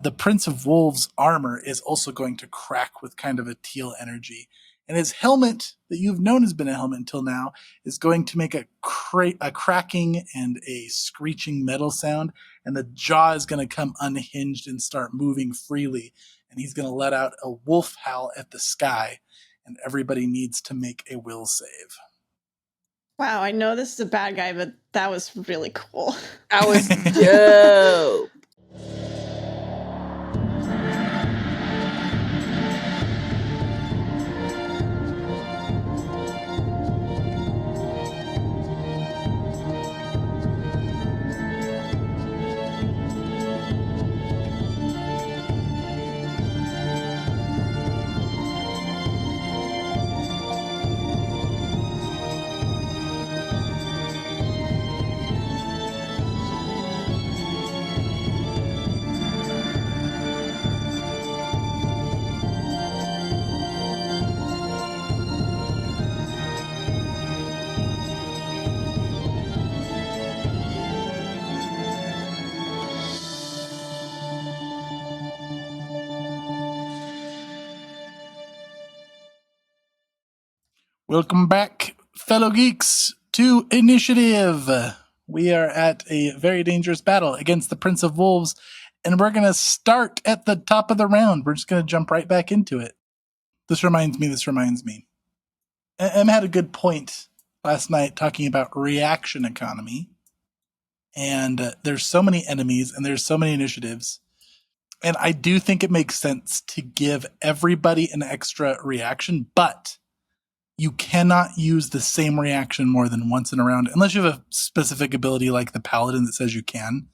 The Prince of Wolves' armor is also going to crack with kind of a teal energy. And his helmet, that you've known has been a helmet until now, is going to make a cracking and a screeching metal sound. And the jaw is going to come unhinged and start moving freely. And he's going to let out a wolf howl at the sky. And everybody needs to make a will save. Wow, I know this is a bad guy, but that was really cool. That was dope. Welcome back, fellow geeks, to Initiative. We are at a very dangerous battle against the Prince of Wolves, and we're going to start at the top of the round. We're just going to jump right back into it. This reminds me. Em had a good point last night talking about reaction economy, and there's so many enemies, and there's so many initiatives, and I do think it makes sense to give everybody an extra reaction, but you cannot use the same reaction more than once in a round, unless you have a specific ability like the Paladin that says you can.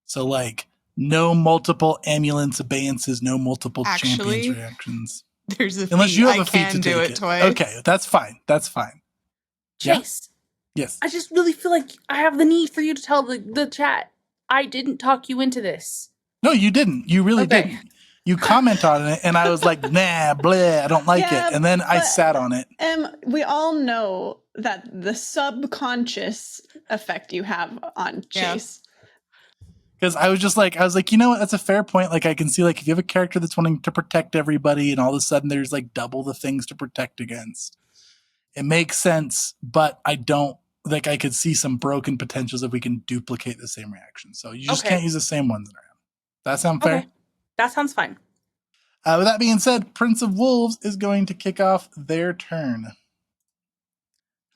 So, like, no multiple ambulance abeyances, no multiple champions reactions. There's a unless feat. you have I a feat can to do take it twice. Okay, that's fine. Chase. Yeah? Yes. I just really feel like I have the need for you to tell the chat. I didn't talk you into this. No, you didn't. You really Okay. didn't. You comment on it, and I was like, nah, bleh, I don't like it. And then I sat on it. We all know that the subconscious effect you have on Chase. Because I was like, you know what? That's a fair point. Like, I can see, like, if you have a character that's wanting to protect everybody, and all of a sudden there's, like, double the things to protect against. It makes sense, but I don't, like, I could see some broken potentials if we can duplicate the same reaction. So you just can't use the same ones in a round. That sound fair? Okay. That sounds fine. With that being said, Prince of Wolves is going to kick off their turn.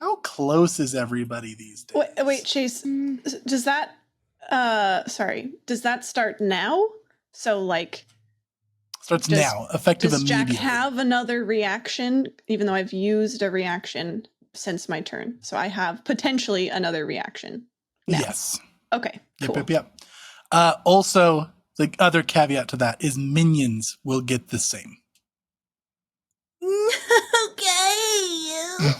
How close is everybody these days? Wait, Chase, does that start now? So, like... Starts now, effective immediately. Does Jack have another reaction, even though I've used a reaction since my turn? So I have potentially another reaction now. Yes. Okay, cool. Yep. Also... the other caveat to that is minions will get the same. Okay.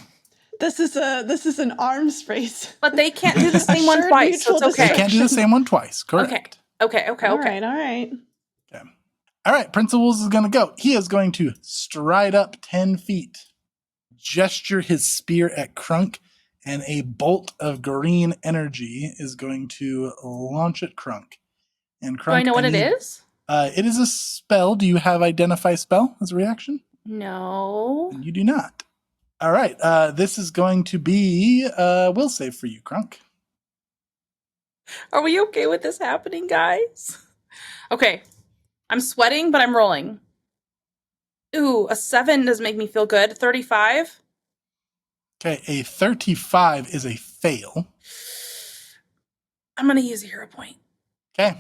This is an arms race. But they can't do the same one twice, so it's okay. They can't do the same one twice, correct. Okay. All right. Okay. All right, Prince of Wolves is going to go. He is going to stride up 10 feet, gesture his spear at Crunk, and a bolt of green energy is going to launch at Crunk. And Crunk, do I know what it is? It is a spell. Do you have Identify Spell as a reaction? No. You do not. All right. This is going to be a will save for you, Crunk. Are we okay with this happening, guys? Okay. I'm sweating, but I'm rolling. Ooh, a 7 does make me feel good. 35? Okay, a 35 is a fail. I'm going to use a hero point. Okay.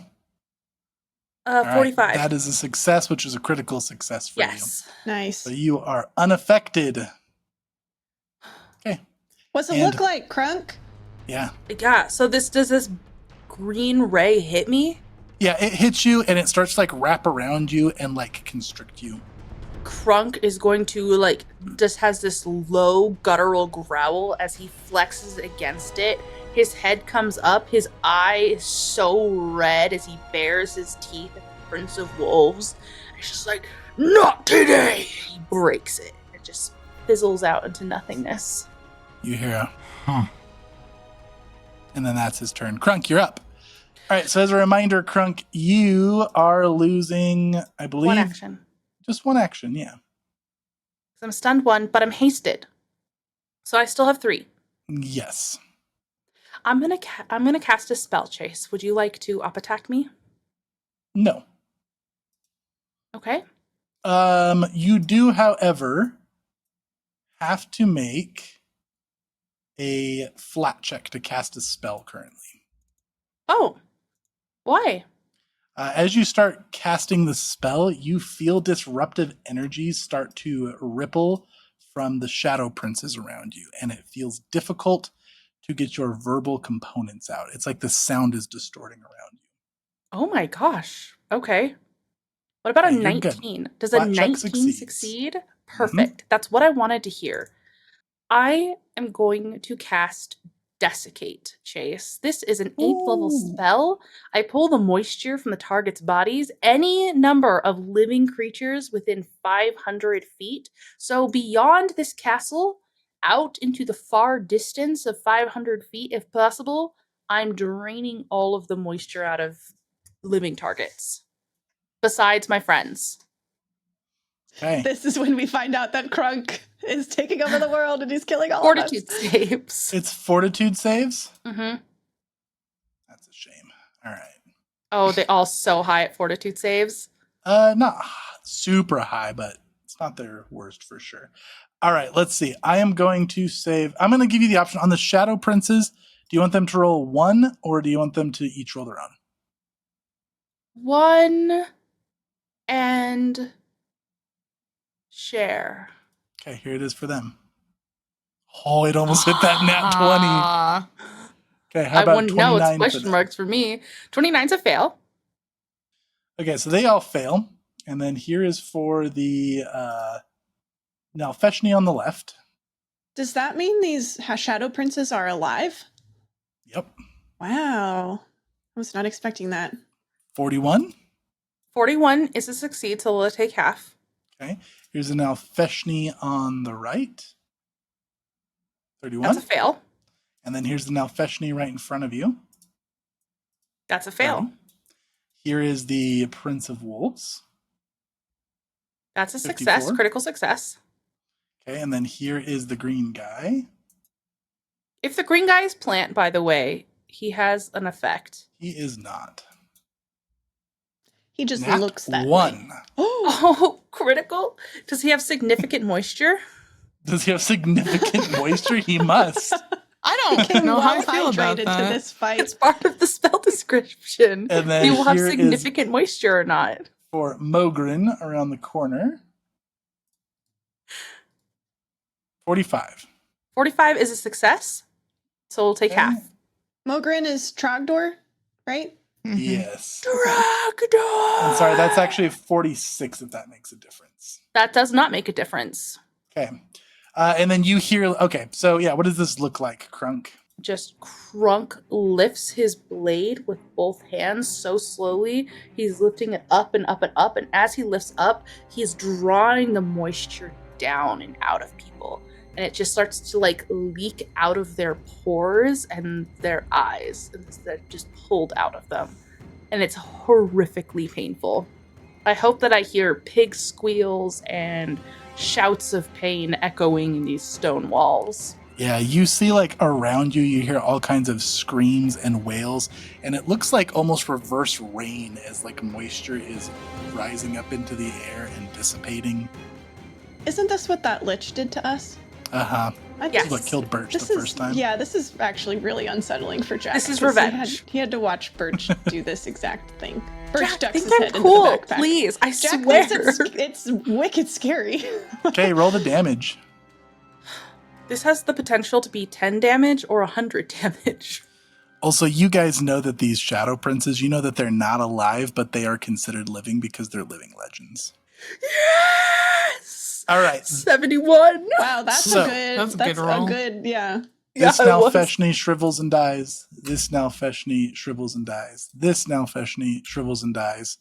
45. Right. That is a success, which is a critical success for you. Nice. So you are unaffected. Okay. What's it look like, Crunk? Yeah. Yeah, so does this green ray hit me? Yeah, it hits you and it starts to like wrap around you and like constrict you. Crunk is going to like just has this low guttural growl as he flexes against it. His head comes up, his eye is so red as he bares his teeth at the Prince of Wolves. It's just like, not today! He breaks it. It just fizzles out into nothingness. You hear a, And then that's his turn. Crunk, you're up. All right, so as a reminder, Crunk, you are losing, I believe, One action. just one action, yeah. I'm stunned 1, but I'm hasted. So I still have 3. Yes. I'm gonna cast a spell, Chase. Would you like to up attack me? No. Okay. You do, however, have to make a flat check to cast a spell currently. Oh. Why? As you start casting the spell, you feel disruptive energies start to ripple from the shadow princes around you, and it feels difficult to get your verbal components out. It's like the sound is distorting around you. Oh my gosh. Okay. What about Yeah, a you're good. 19? Does Flat a check 19 succeeds. succeed? Perfect. That's what I wanted to hear. I am going to cast Desiccate, Chase. This is an 8th level Ooh. spell. I pull the moisture from the target's bodies, any number of living creatures within 500 feet. So beyond this castle, out into the far distance of 500 feet, if possible, I'm draining all of the moisture out of living targets. Besides my friends. Okay. This is when we find out that Crunk is taking over the world and he's killing all Fortitude of us. saves. It's fortitude saves? Mm-hmm. That's a shame. All right. Oh, they all so high at fortitude saves. Not super high, but it's not their worst for sure. All right, let's see. I am going to save. I'm going to give you the option on the Shadow Princes. Do you want them to roll 1 or do you want them to each roll their own? 1 and share. Okay, here it is for them. Oh, it almost hit that nat 20. Okay, how I about wouldn't know. 29 It's for question them? marks for me. 29's a fail. Okay, so they all fail. And then here is for the Nalfeshni on the left. Does that mean these shadow princes are alive? Yep. Wow. I was not expecting that. 41. 41 is a succeed, so we'll take half. Okay, here's the Nalfeshni on the right. 31. That's a fail. And then here's the Nalfeshni right in front of you. That's a fail. 30. Here is the Prince of Wolves. That's a 54. success, critical success. Okay, and then here is the green guy. If the green guy is plant, by the way, he has an effect. He is not. He just Nat looks that 1. way. Oh, critical? Does he have significant moisture? Does he have significant moisture? He must. I don't Came know how I well feel about hydrated that. to this fight. It's part of the spell description. And then He will have here is- significant moisture or not. For Mogren around the corner. 45. 45 is a success, so we'll take Okay. half. Mogren is Trogdor, right? Mhm. Yes. Dragdor! I'm sorry, that's actually 46 if that makes a difference. That does not make a difference. Okay. And then you hear, okay, so yeah, what does this look like, Crunk? Just Crunk lifts his blade with both hands so slowly. He's lifting it up and up and up, and as he lifts up, he's drawing the moisture down and out of people. And it just starts to like leak out of their pores and their eyes. And they're just pulled out of them. And it's horrifically painful. I hope that I hear pig squeals and shouts of pain echoing in these stone walls. Yeah, you see like around you, you hear all kinds of screams and wails, and it looks like almost reverse rain as like moisture is rising up into the air and dissipating. Isn't this what that lich did to us? Uh-huh. Yes. This is what killed Birch the first time. Yeah, this is actually really unsettling for Jack. This is 'cause revenge. He had to watch Birch do this exact thing. Birch Jack, ducks think his I'm head cool, into the backpack. please. I Jack swear. thinks it's wicked scary. Okay, roll the damage. This has the potential to be 10 damage or 100 damage. Also, you guys know that these Shadow Princes, you know that they're not alive, but they are considered living because they're living legends. Yes! All right. 71. Wow, that's So- a good. That's a good roll. Yeah. This Yeah, it was. Nalfeshni shrivels and dies. This Nalfeshni shrivels and dies. This Nalfeshni shrivels and dies.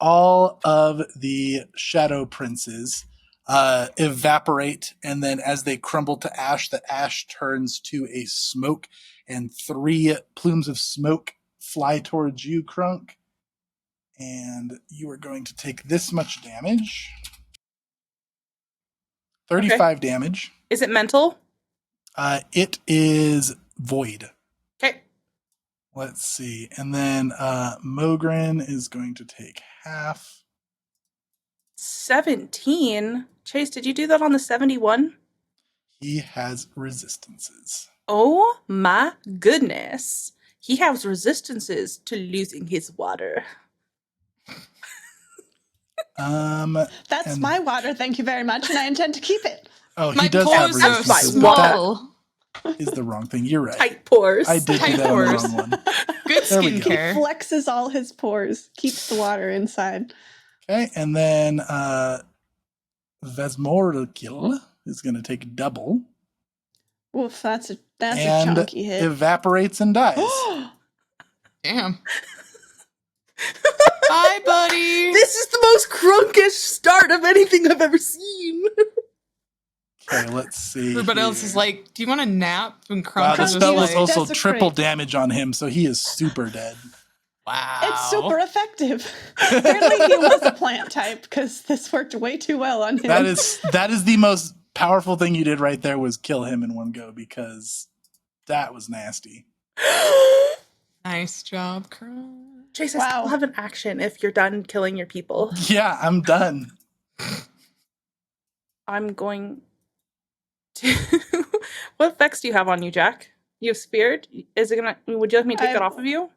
All of the Shadow Princes evaporate, and then as they crumble to ash, the ash turns to a smoke, and 3 plumes of smoke fly towards you, Crunk. And you are going to take this much damage. 35 damage. Is it mental? It is void. Okay. Let's see. And then Mogren is going to take half. 17? Chase, did you do that on the 71? He has resistances. Oh my goodness. He has resistances to losing his water. That's my water, thank you very much, and I intend to keep it. Oh, he My does have pores are resistances. small. That is the wrong thing. You're right. Tight pores. I did do Tight that on the pores. wrong one. Good There we go. He skincare. flexes all his pores, keeps the water inside. Okay, and then Vesmorgil is going to take double. Oof, that's a and chunky hit. evaporates and dies. Damn. Bye, buddy. This is the most crunkish start of anything I've ever seen. Okay, let's see. Everybody else is like, do you want a nap? And wow, Crunk the is spell was like, also Desecrate. triple damage on him, so he is super dead. wow. It's super effective. Apparently he was a plant type because this worked way too well on him. That is the most powerful thing you did right there was kill him in one go because that was nasty. Nice job, Crunk. Chase, I Wow. still have an action if you're done killing your people. Yeah, I'm done. I'm going to... What effects do you have on you, Jack? You have Spirit? Is it gonna... Would you like me to take that off of you?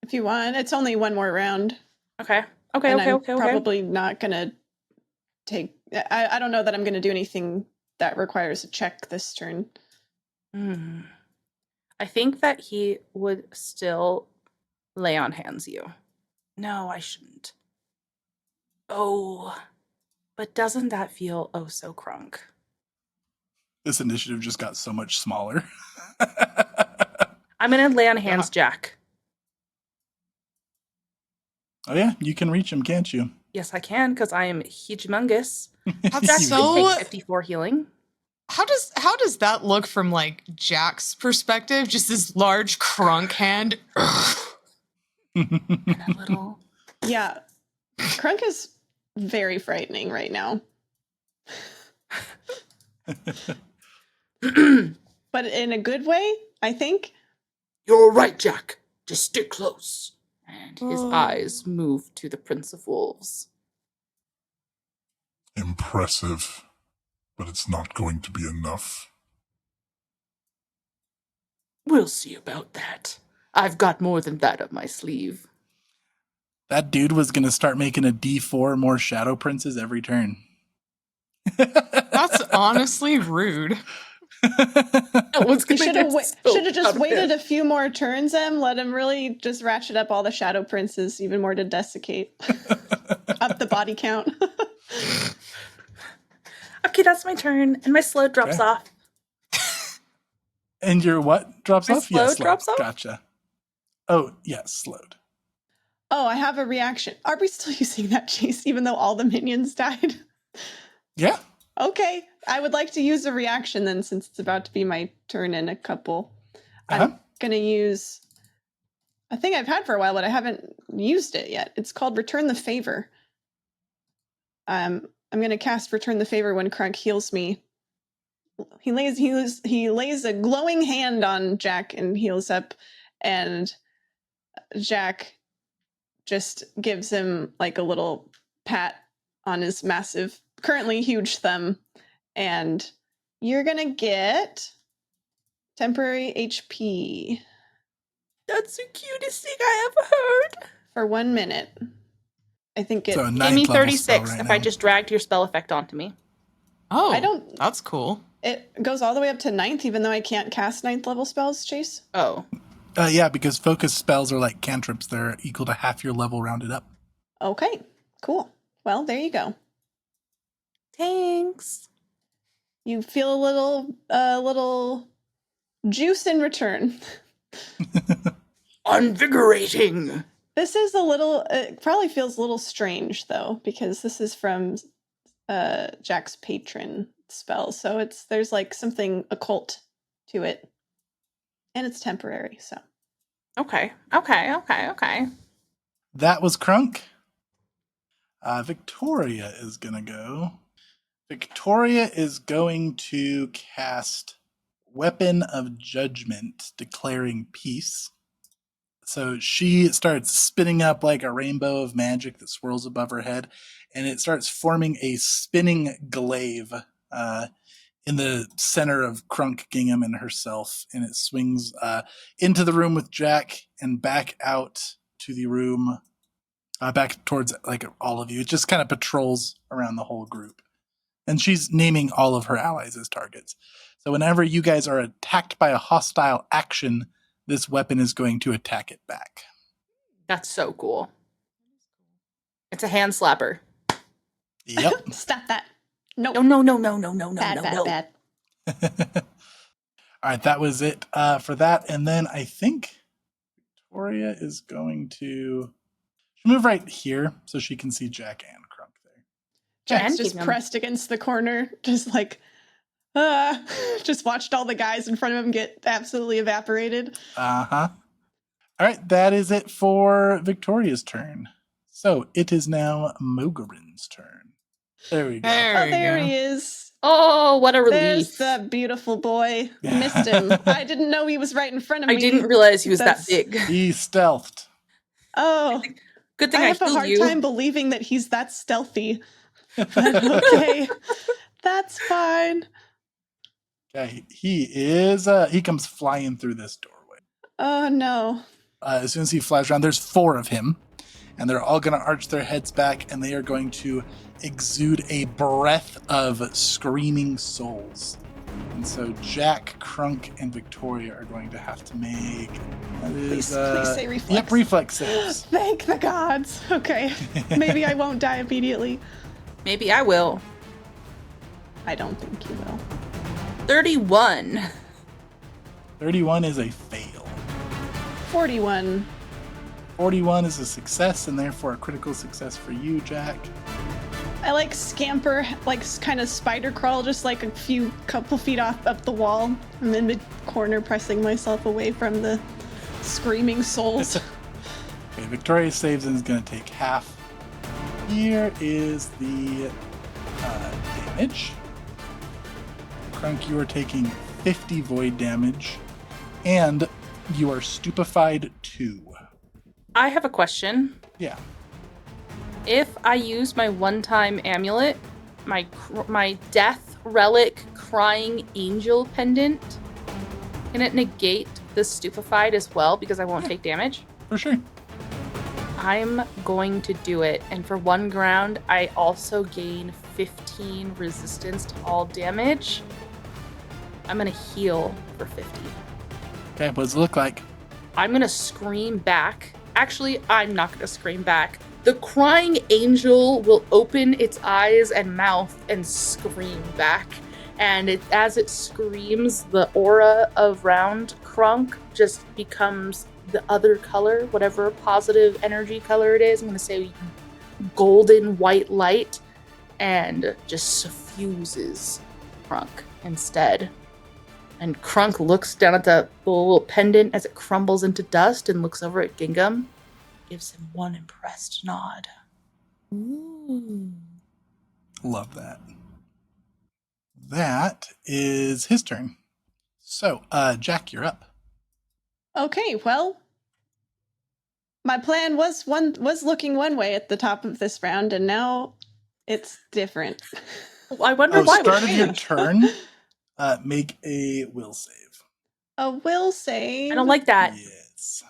If you want, it's only one more round. Okay. And I'm probably not gonna take. I don't know that I'm gonna do anything that requires a check this turn. I think that he would still lay on hands you. No, I shouldn't. Oh, but doesn't that feel oh so crunk? This initiative just got so much smaller. I'm gonna lay on hands, Jack. Oh yeah, you can reach him, can't you? Yes, I can, because I am humongous. That's Jack so- can take 54 healing. How does that look from like Jack's perspective? Just this large Crunk hand. And a little... Yeah, Crunk is very frightening right now, but in a good way, I think. You're right, Jack. Just stick close. And his Oh. eyes move to the Prince of Wolves. Impressive, but it's not going to be enough. We'll see about that. I've got more than that up my sleeve. That dude was gonna start making a D4 more Shadow Princes every turn. That's honestly rude. No one's He gonna should have just waited a few more turns, let him really just ratchet up all the Shadow Princes even more to desiccate. Up the body count. Okay, that's my turn, and my slow drops Okay. off. And your what drops My off? slow Yes, drops off? Gotcha. Oh, yes, slowed. Oh, I have a reaction. Are we still using that chase even though all the minions died? Yeah. Okay, I would like to use a reaction then since it's about to be my turn in a couple. Uh-huh. I'm going to use a thing I've had for a while, but I haven't used it yet. It's called Return the Favor. I'm going to cast Return the Favor when Crunk heals me. He lays a glowing hand on Jack and heals up, and Jack just gives him like a little pat on his massive, currently huge thumb, and you're gonna get temporary HP That's the cutest thing I ever heard. for 1 minute. I think it. So a Give me ninth level 36 spell right if now. I just dragged your spell effect onto me. Oh, I don't. That's cool. It goes all the way up to 9th, even though I can't cast 9th level spells. Chase. Oh. Yeah, because focus spells are like cantrips. They're equal to half your level rounded up. Okay, cool. Well, there you go. Thanks. You feel a little juice in return. Invigorating. This is a little. It probably feels a little strange though, because this is from Jack's patron spell, so there's like something occult to it, and it's temporary. So Okay. That was Crunk. Victoria is going to go. Victoria is going to cast Weapon of Judgment, declaring peace. So she starts spinning up like a rainbow of magic that swirls above her head, and it starts forming a spinning glaive in the center of Crunk, Gingham, and herself, and it swings into the room with Jack and back out to the room, back towards like all of you. It just kind of patrols around the whole group, and she's naming all of her allies as targets. So whenever you guys are attacked by a hostile action, this weapon is going to attack it back. That's so cool. It's a hand slapper. Yep. Stop that. Nope. No. Bad. All right, that was it for that. And then I think Victoria is going to move right here so she can see Jack and Crunk there. Jack's And just Gingham. pressed against the corner, just like, just watched all the guys in front of him get absolutely evaporated. Uh-huh. All right, that is it for Victoria's turn. So it is now Mogarin's turn. There we go. There he is. Oh, what a There's relief. the beautiful boy. Missed him. I didn't know he was right in front of me. I didn't realize he was That's- that big. He stealthed. Oh, Good thing I I have a healed hard you. time believing that he's that stealthy. But okay, that's fine. Okay, he comes flying through this doorway. Oh no. As soon as he flies around, there's 4 of him, and they're all going to arch their heads back, and they are going to exude a breath of screaming souls. And so Jack, Crunk, and Victoria are going to have to make... Please say reflex. Yep, reflex saves. Thank the gods. Okay. Maybe I won't die immediately. Maybe I will. I don't think you will. 31. 31 is a fail. 41. 41 is a success, and therefore a critical success for you, Jack. I like scamper, like kind of spider crawl, just like a couple feet off up the wall. I'm in the corner pressing myself away from the screaming souls. Okay, Victoria saves and is going to take half. Here is the damage. Crunk, you are taking 50 void damage, and you are stupefied 2. I have a question. Yeah. If I use my one-time amulet, my death relic crying angel pendant, can it negate the stupefied as well because I won't take damage? For sure. I'm going to do it, and for 1 ground, I also gain 15 resistance to all damage. I'm gonna heal for 50. Okay, what does it look like? I'm gonna scream back. Actually, I'm not gonna scream back. The crying angel will open its eyes and mouth and scream back. And as it screams, the aura around Crunk just becomes the other color, whatever positive energy color it is. I'm gonna say golden white light, and just suffuses Crunk instead. And Crunk looks down at the little pendant as it crumbles into dust and looks over at Gingham. Gives him one impressed nod. Ooh. Love that. That is his turn. So, Jack, you're up. Okay, well, my plan was looking one way at the top of this round, and now it's different. I wonder why. Start we of your changed. turn, make a will save. A will save. I don't like that. Yes,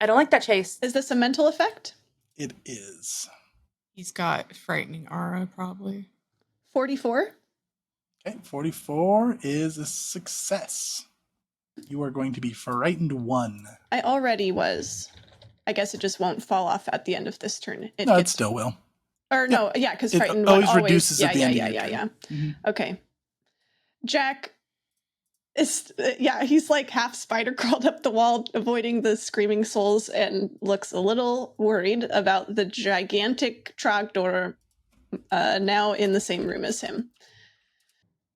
I don't like that, Chase. Is this a mental effect? it is. He's got frightening aura, probably. 44. Okay, 44 is a success. You are going to be frightened 1. I already was. I guess it just won't fall off at the end of this turn. No, it still will. Or no, yeah, because It frightened always one reduces at the end of your yeah. turn. Mhm. Okay. Jack is, he's like half spider crawled up the wall, avoiding the screaming souls, and looks a little worried about the gigantic trogdor now in the same room as him.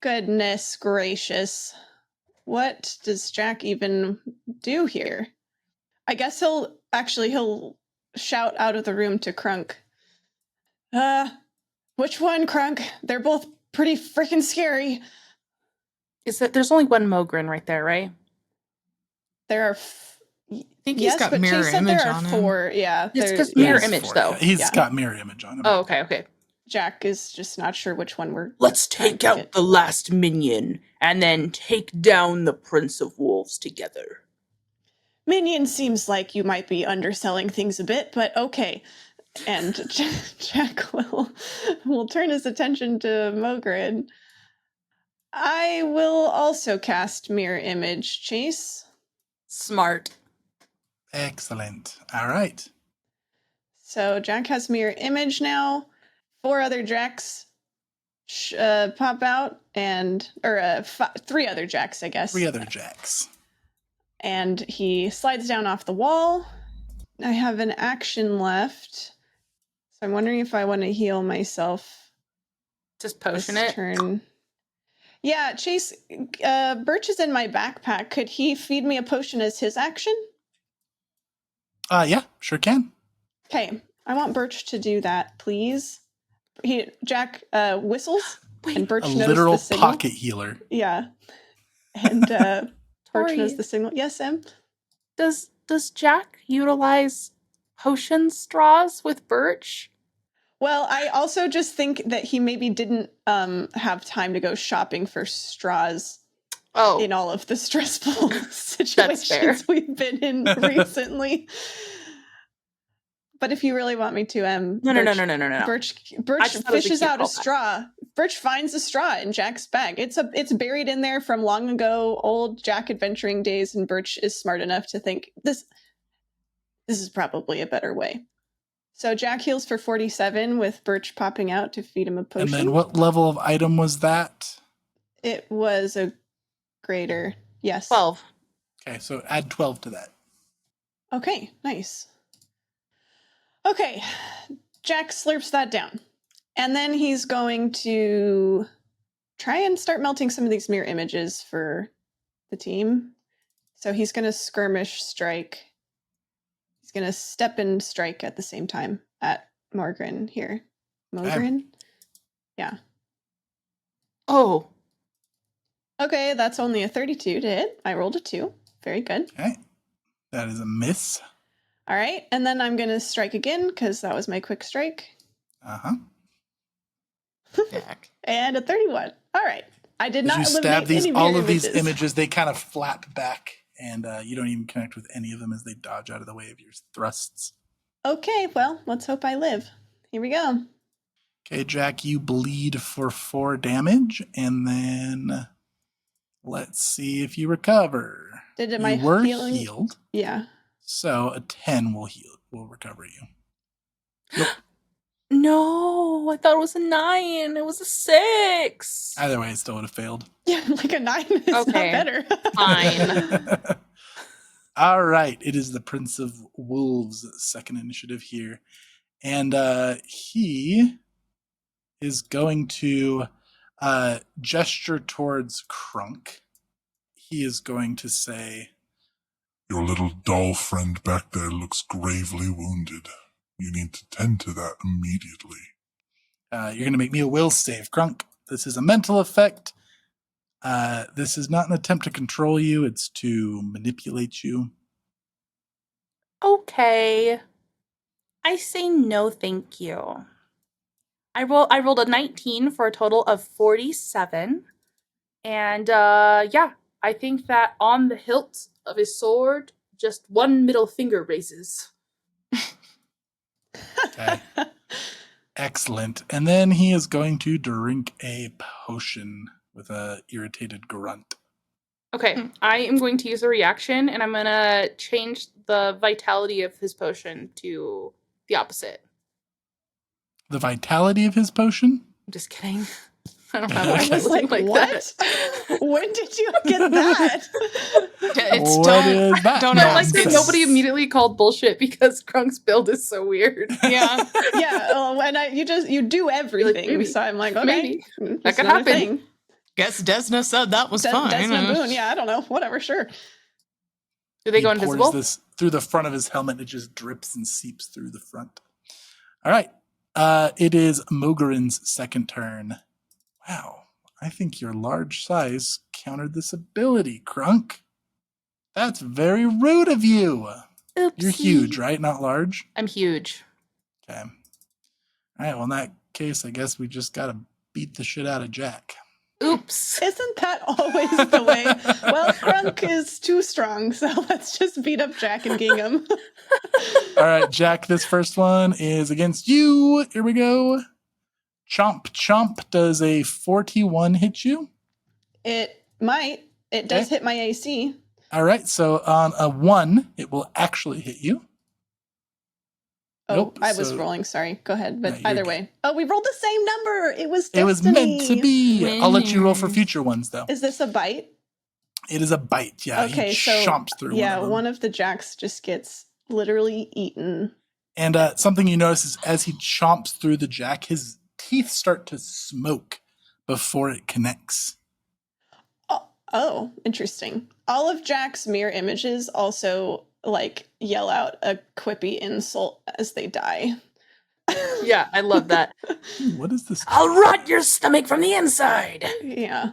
Goodness gracious. What does Jack even do here? I guess he'll shout out of the room to Crunk. Which one, Crunk? They're both pretty freaking scary. Is that there's only one Mogren right there, right? There are. I think yes, he's got but mirror Chase said image there are on him. 4. Yeah, It's because Yeah, mirror he's image, four. though. He's Yeah. got mirror image on him. Oh, okay. Jack is just not sure which one we're. Let's trying take to out get. the last minion and then take down the Prince of Wolves together. Minion seems like you might be underselling things a bit, but okay. And Jack will turn his attention to Mogren. I will also cast mirror image, Chase. Smart. Excellent. All right. So Jack has mirror image now. 4 other Jacks pop out, or 3 other Jacks, I guess. 3 other Jacks. And he slides down off the wall. I have an action left. So I'm wondering if I want to heal myself. Just potion this it. turn. Yeah, Chase, Birch is in my backpack. Could he feed me a potion as his action? Yeah, sure can. Okay, I want Birch to do that, please. Jack whistles, and Birch A knows literal the signal. pocket healer. Yeah, and Birch Tori, knows the signal. Yes, Em? Does Jack utilize potion straws with Birch? Well, I also just think that he maybe didn't have time to go shopping for straws in all of the stressful situations we've been in recently. But if you really want me to, No. Birch fishes out a straw. Birch finds a straw in Jack's bag. It's buried in there from long ago, old Jack adventuring days, and Birch is smart enough to think this is probably a better way. So Jack heals for 47 with Birch popping out to feed him a potion. And then what level of item was that? It was a greater, yes. 12. Okay, so add 12 to that. Okay, nice. Okay, Jack slurps that down. And then he's going to try and start melting some of these mirror images for the team. So he's going to skirmish strike. He's going to step and strike at the same time at Mogren here. Mogren? Yeah. Oh. Okay, that's only a 32 to hit. I rolled a 2. Very good. Okay. That is a miss. All right, and then I'm going to strike again because that was my quick strike. Uh-huh. Jack. And a 31. All right. I did not As you eliminate stab any all mirror of these images. images, they kind of flap back, and you don't even connect with any of them as they dodge out of the way of your thrusts. Okay, well, let's hope I live. Here we go. Okay, Jack, you bleed for 4 damage, and then let's see if you recover. Did You were healing? healed, Yeah. so a 10 will recover you. No, I thought it was a 9. It was a 6. Either way, it still would have failed. Yeah, like a 9 is not Okay. better. Fine. All right, it is the Prince of Wolves' second initiative here. And he is going to gesture towards Crunk. He is going to say, Your little doll friend back there looks gravely wounded. You need to tend to that immediately. you're going to make me a will save, Crunk. This is a mental effect. This is not an attempt to control you. It's to manipulate you. Okay. I say no, thank you. I rolled a 19 for a total of 47. And yeah, I think that on the hilt of his sword, just one middle finger raises. Okay. Excellent. And then he is going to drink a potion with a irritated grunt. Okay, I am going to use a reaction, and I'm going to change the vitality of his potion to the opposite. The vitality of his potion? I'm just kidding. I don't have I I was like, what? When did you get that? It's What is that don't I like that nonsense? nobody immediately called bullshit because Crunk's build is so weird. Yeah. Yeah, and you do everything. maybe. So I'm like, okay. Maybe. That That could happen. Guess Desna said that was fine. Desna Boone, yeah, I don't know. Whatever, sure. Do they He go pours invisible? this through the front of his helmet. It just drips and seeps through the front. All right. It is Mogarin's second turn. Wow. I think your large size countered this ability, Crunk. That's very rude of you. Oopsie. You're huge, right? Not large? I'm huge. Okay. All right. Well, in that case, I guess we just got to beat the shit out of Jack. Oops. Isn't that always the way? Well, Crunk is too strong, so let's just beat up Jack and Gingham. All right, Jack, this first one is against you. Here we go. Chomp Chomp. Does a 41 hit you? It might. It does Okay. hit my AC. All right, so on a 1, it will actually hit you. Oh, Nope, I was so- rolling. Sorry. Go ahead. But No, you're either good. way. Oh, we rolled the same number. It was destiny. It was meant to be. I'll let you roll for Winners. future ones, though. Is this a bite? It is a bite. Yeah, Okay, he so chomps through yeah, one of them. one of the Jacks just gets literally eaten. And something you notice is as he chomps through the Jack, his teeth start to smoke before it connects. Oh, interesting. All of Jack's mirror images also like yell out a quippy insult as they die. Yeah, I love that. What is this? I'll rot your stomach from the inside. Yeah.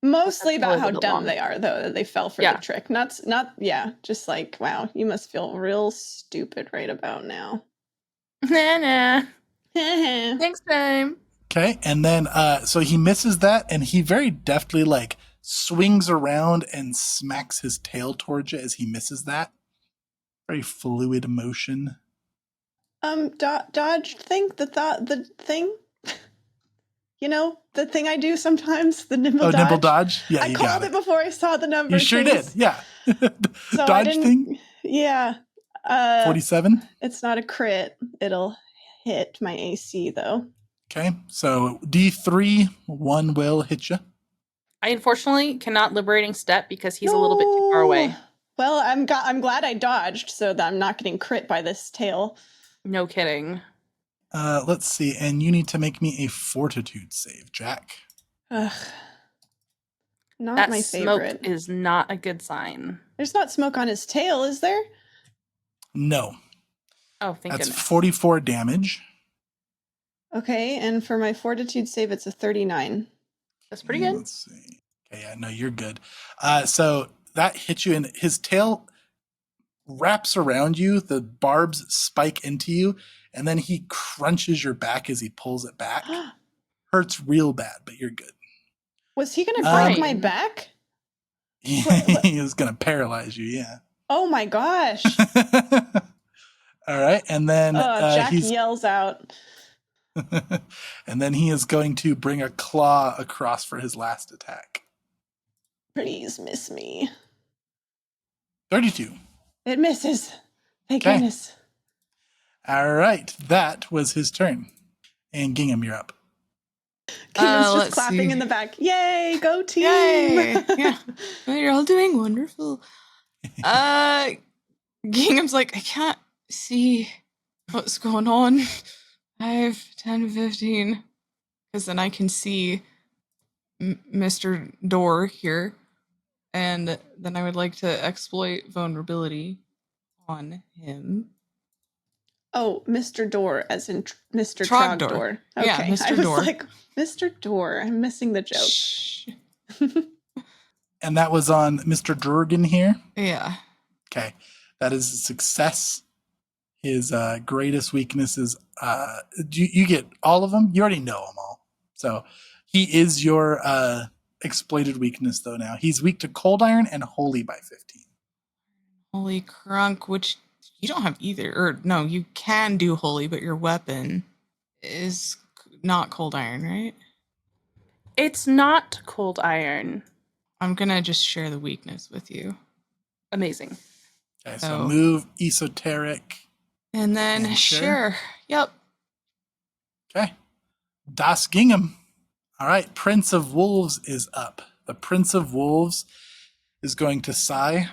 Mostly That's about how probably the dumb long- they are, though, that they fell for Yeah. the trick. Just like, wow, you must feel real stupid right about now. Nah. Okay. Next time. Okay, and then so he misses that, and he very deftly like swings around and smacks his tail towards you as he misses that. Very fluid motion. Dodge thing, the thing. You know, the thing I do sometimes, the nimble Oh, dodge. nimble dodge? Yeah, I you called got it it. before I saw the number. You sure did. Yeah. So I Dodge didn't- thing? Yeah. 47. It's not a crit. It'll hit my AC though. Okay, so D3, 1 will hit you. I unfortunately cannot liberating step because he's a little bit too far away. No. Well, I'm glad I dodged so that I'm not getting crit by this tail. No kidding. Let's see, and you need to make me a fortitude save, Jack. Ugh. Not That my smoke favorite. is not a good sign. There's not smoke on his tail, is there? No, Oh, thank that's goodness. 44 damage. Okay, and for my fortitude save, it's a 39. That's pretty good. Let's see. Okay, yeah, no, you're good. So that hits you, and his tail wraps around you. The barbs spike into you, and then he crunches your back as he pulls it back. Hurts real bad, but you're good. Was he gonna Um, break my back? He was going to paralyze you, yeah. Oh my gosh. All right, and then Jack he's yells out. and then he is going to bring a claw across for his last attack. Please miss me. 32. It misses. Thank Okay. goodness. All right, that was his turn. And Gingham, you're up. Kingdom's just let's clapping see. in the back. Yay, go team! Yay! Yeah. Well, you're all doing wonderful. Gingham's like, I can't see what's going on. 5, 10, 15. Because then I can see Mr. Door here. And then I would like to exploit vulnerability on him. Oh, Mr. Door, as in Mr. Trogdor. Trogdor. Okay, Yeah, Mr. I was Door. like, Mr. Door. I'm missing the joke. Shh. And that was on Mr. Durgan here. Yeah. Okay, that is a success. His greatest weakness is you get all of them. You already know them all. So he is your exploited weakness, though. Now he's weak to cold iron and holy by 15. Holy crunk, which you don't have either. Or no, you can do holy, but your weapon is not cold iron, right? It's not cold iron. I'm gonna just share the weakness with you. Amazing. Okay, so Oh. move esoteric. And then And sure. Yep. Okay, Das Gingham. All right, Prince of Wolves is up. The Prince of Wolves is going to sigh.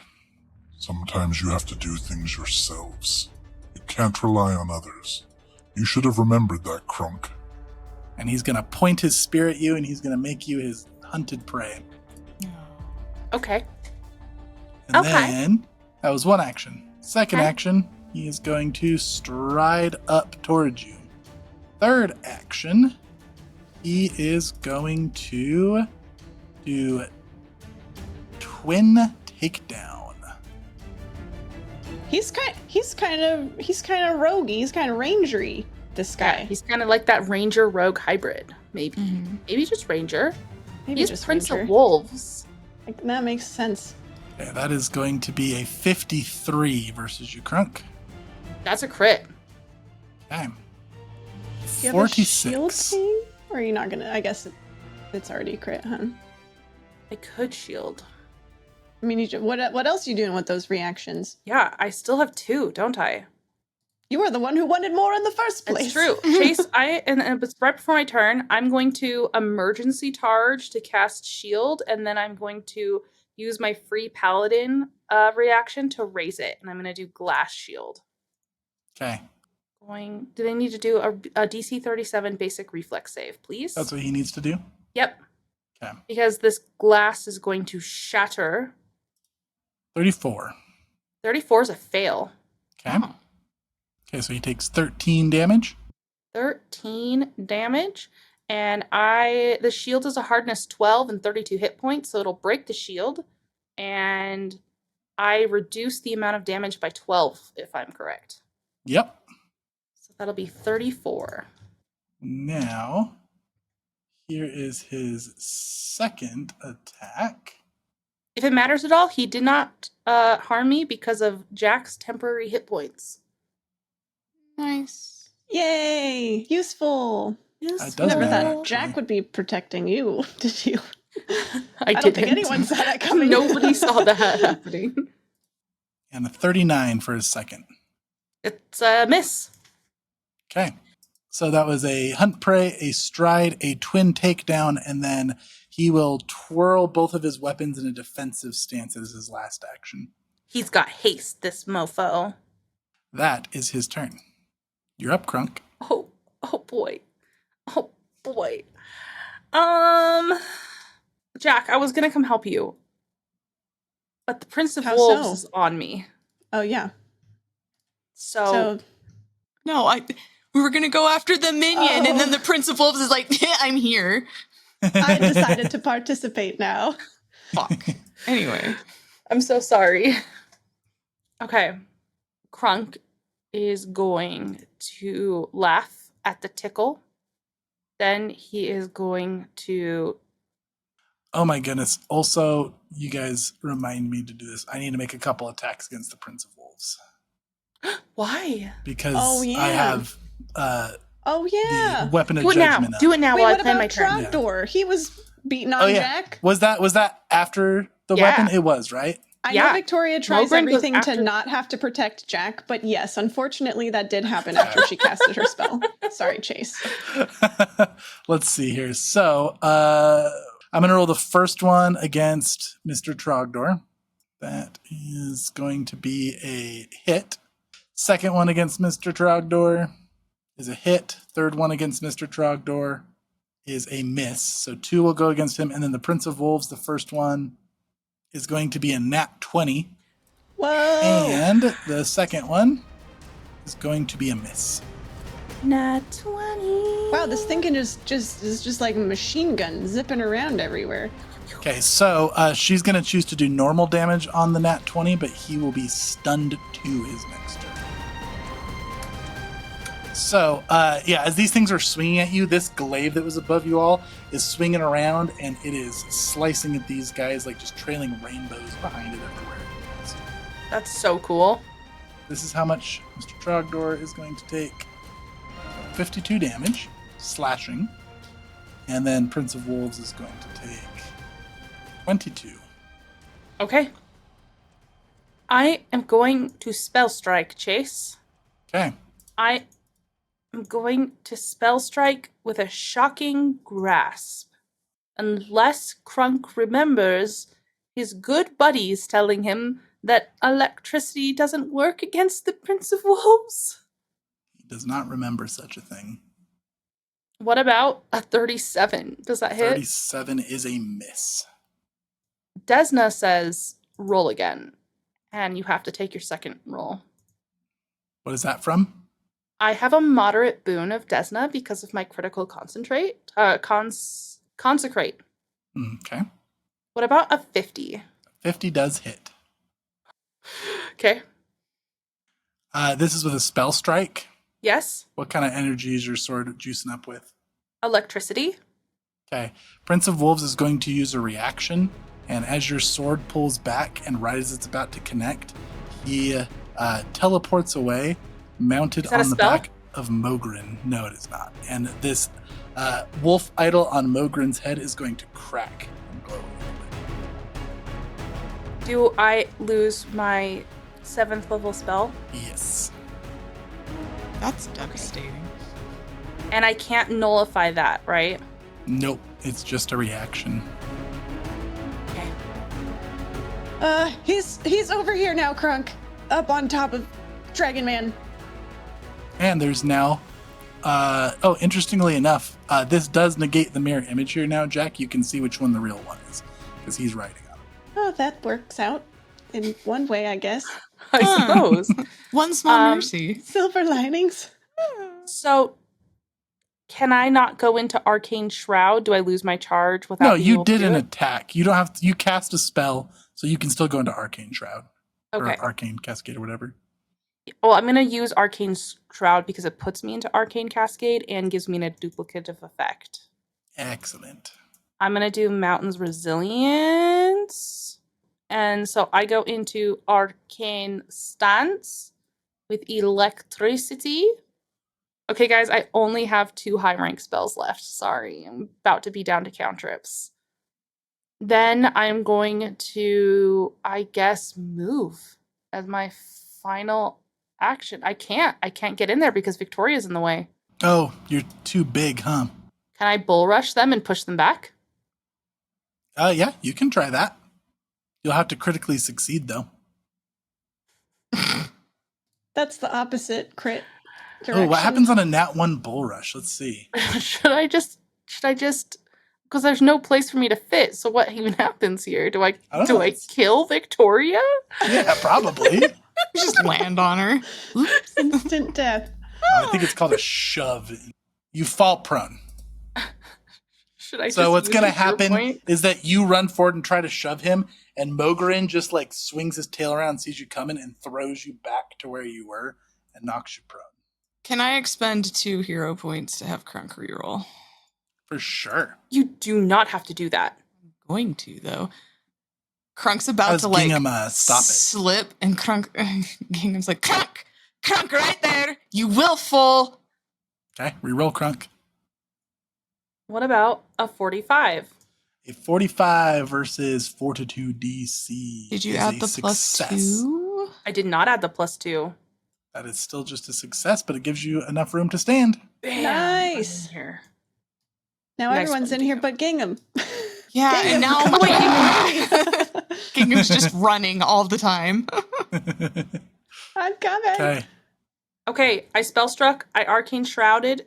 Sometimes you have to do things yourselves. You can't rely on others. You should have remembered that, Crunk. And he's going to point his spear at you, and he's going to make you his hunted prey. Okay. And Okay. then That was one action. Second Okay. action, he is going to stride up towards you. Third action, he is going to do twin takedown. He's kind of roguey. He's kind of rangery. This guy. He's kind of like that ranger rogue hybrid. Maybe. Mhm. Maybe just ranger. Maybe He's just Prince ranger. of Wolves. Like, that makes sense. Okay, that is going to be a 53 versus you, Crunk. That's a crit. Okay. Do you have a shield thing? Or are you not gonna? I guess it's already a crit, huh? I could shield. I mean, what else are you doing with those reactions? Yeah, I still have 2, don't I? You were the one who wanted more in the first place. It's true. Chase, and it's right before my turn, I'm going to emergency charge to cast shield, and then I'm going to use my free paladin reaction to raise it, and I'm going to do glass shield. Okay. Do they need to do a DC 37 basic reflex save, please? That's what he needs to do? Yep. Okay. Because this glass is going to shatter. 34. 34 is a fail. Okay. Okay, so he takes 13 damage. 13 damage. And the shield is a hardness 12 and 32 hit points, so it'll break the shield. And I reduce the amount of damage by 12, if I'm correct. Yep. So that'll be 34. Now, here is his second attack. If it matters at all, he did not harm me because of Jack's temporary hit points. Nice. Yay! Useful. Yes, does Never matter, thought Jack actually. would be protecting you, did you? I don't think didn't. anyone saw that coming. Nobody saw that happening. And a 39 for his second. It's a miss. Okay. So that was a hunt prey, a stride, a twin takedown, and then he will twirl both of his weapons in a defensive stance as his last action. He's got haste, this mofo. That is his turn. You're up, Crunk. Oh boy. Oh boy. Jack, I was gonna come help you, but the Prince of How Wolves so? is on me. Oh, yeah. So No, we were gonna go after the minion, and then the Prince of Wolves is like, I'm here. I decided to participate now. Fuck. Anyway. I'm so sorry. Okay. Crunk is going to laugh at the tickle. Then he is going to... Oh my goodness. Also, you guys remind me to do this. I need to make a couple attacks against the Prince of Wolves. Why? Because Oh, yeah. I have Oh, yeah. the weapon of Do it now. judgment up. Do it now Wait, while I what play about my turn. Trogdor? He was beating on Oh, yeah. Jack. Was that after the Yeah. weapon? It was, right? I Yeah. know Victoria tries Mogren goes everything after- to not have to protect Jack, but yes, unfortunately, that did happen after she casted her spell. Sorry, Chase. Let's see here. So, I'm going to roll the first one against Mr. Trogdor. That is going to be a hit. Second one against Mr. Trogdor is a hit. Third one against Mr. Trogdor is a miss. So 2 will go against him. And then the Prince of Wolves, the first one, is going to be a nat 20. Whoa! And the second one is going to be a miss. Nat 20. Wow, this thing can is just like a machine gun zipping around everywhere. Okay, so she's going to choose to do normal damage on the nat 20, but he will be stunned to his next turn. So, as these things are swinging at you, this glaive that was above you all is swinging around, and it is slicing at these guys like just trailing rainbows behind it everywhere. So That's so cool. this is how much Mr. Trogdor is going to take. 52 damage, slashing. And then Prince of Wolves is going to take 22. Okay. I am going to spell strike, Chase. Okay. I am going to spell strike with a shocking grasp. Unless Crunk remembers his good buddies telling him that electricity doesn't work against the Prince of Wolves. He does not remember such a thing. What about a 37? Does that hit? 37 is a miss. Desna says, roll again. And you have to take your second roll. What is that from? I have a moderate boon of Desna because of my critical consecrate. Okay. What about a 50? 50 does hit. Okay. This is with a spell strike. Yes. What kind of energy is your sword juicing up with? Electricity. Okay. Prince of Wolves is going to use a reaction, and as your sword pulls back and right as it's about to connect, he teleports away, mounted Is that a on the spell? back of Mogren. No, it is not. And this wolf idol on Mogren's head is going to crack and glow a little bit. Do I lose my 7th level spell? Yes. That's devastating. And I can't nullify that, right? Nope. It's just a reaction. Okay. He's over here now, Crunk. Up on top of Dragon Man. And there's now, interestingly enough, this does negate the mirror image here now, Jack. You can see which one the real one is, because he's writing on it. Oh, that works out in one way, I guess. I suppose. One small mercy. Silver linings. So, can I not go into Arcane Shroud? Do I lose my charge without No, being you able to did do an it? attack. You don't have to, you cast a spell, so you can still go into Arcane Shroud. Okay. Or Arcane Cascade or whatever. Well, I'm going to use Arcane Shroud because it puts me into Arcane Cascade and gives me a duplicative effect. Excellent. I'm going to do Mountain's Resilience. And so I go into Arcane Stance with Electricity. Okay, guys, I only have 2 high rank spells left. Sorry, I'm about to be down to cantrips. Then I'm going to, I guess, move as my final action. I can't get in there because Victoria's in the way. Oh, you're too big, huh? Can I bull rush them and push them back? Yeah, you can try that. You'll have to critically succeed, though. That's the opposite crit direction. Oh, what happens on a nat 1 bull rush? Let's see. should I just because there's no place for me to fit. So what even happens here? Do I don't know. kill Victoria? Yeah, probably. You just land on her. Oops. Instant death. I think it's called a shove. You fall prone. Should I? So what's use going to a hero happen point? is that you run forward and try to shove him, and Mogren just like swings his tail around, sees you coming, and throws you back to where you were and knocks you prone. Can I expend 2 hero points to have Crunk reroll? For sure. You do not have to do that. I'm going to, though. Crunk's about How's to like Gingham, stop it? slip, and Crunk Gingham's like, Crunk right there, you willful. Okay, reroll Crunk. What about a 45? A 45 versus Fortitude DC. Did you is add a the success. +2? I did not add the +2. That is still just a success, but it gives you enough room to stand. Bam, Nice. I'm in here. Now Nice everyone's one, in here Gingham. but Gingham. Yeah, and now Gingham's just running all the time. I'm coming. Okay. Okay, I spell struck. I arcane shrouded.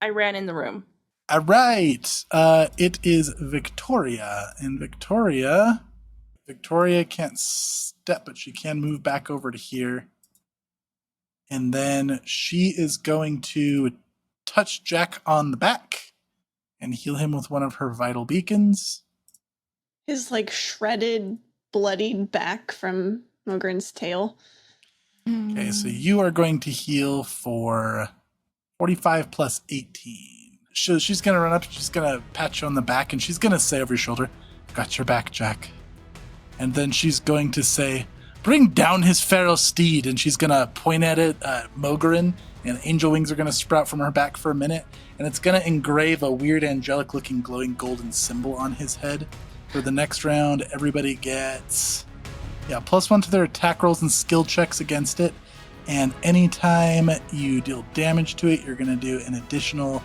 I ran in the room. All right. It is Victoria. And Victoria can't step, but she can move back over to here. And then she is going to touch Jack on the back and heal him with one of her vital beacons. His like shredded, bloodied back from Mogren's tail. Okay, so you are going to heal for 45 plus 18. So she's going to run up, she's going to pat you on the back, and she's going to say over your shoulder, "Got your back, Jack." And then she's going to say, "Bring down his feral steed," and she's going to point at it, Mogren, and angel wings are going to sprout from her back for a minute, and it's going to engrave a weird angelic-looking glowing golden symbol on his head. For the next round, everybody gets... +1 to their attack rolls and skill checks against it. And anytime you deal damage to it, you're going to do an additional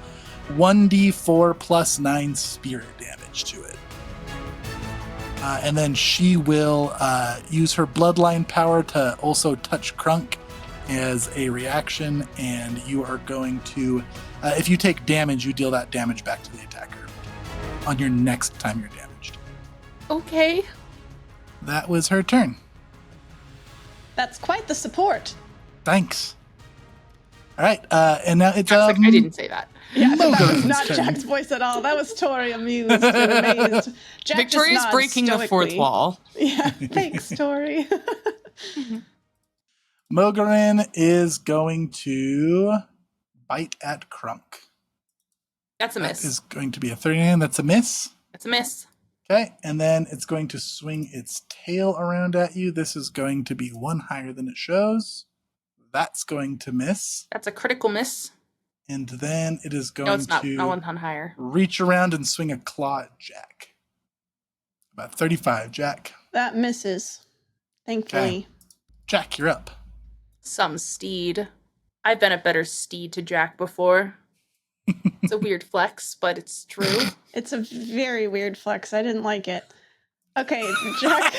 1d4 plus 9 spirit damage to it. And then she will use her bloodline power to also touch Crunk as a reaction. And you are going to, if you take damage, you deal that damage back to the attacker on your next time you're damaged. Okay. That was her turn. That's quite the support. Thanks. All right, and now it's Jack's like, I didn't say that. Yeah, that was Mogorin's not turn. Jack's voice at all. That was Tori amused and amazed. Jack Victoria's just nods breaking the fourth stoically. wall. Yeah, thanks, Tori. Mogorin is going to bite at Crunk. That's a That miss. is going to be a 39. That's a miss. That's a miss. Okay, and then it's going to swing its tail around at you. This is going to be one higher than it shows. That's going to miss. That's a critical miss. And then it is going No, it's not. to Not one ton higher. reach around and swing a claw at Jack. About 35, Jack. That misses. Thankfully. Okay. Jack, you're up. Some steed. I've been a better steed to Jack before. It's a weird flex, but it's true. It's a very weird flex. I didn't like it. Okay, Jack.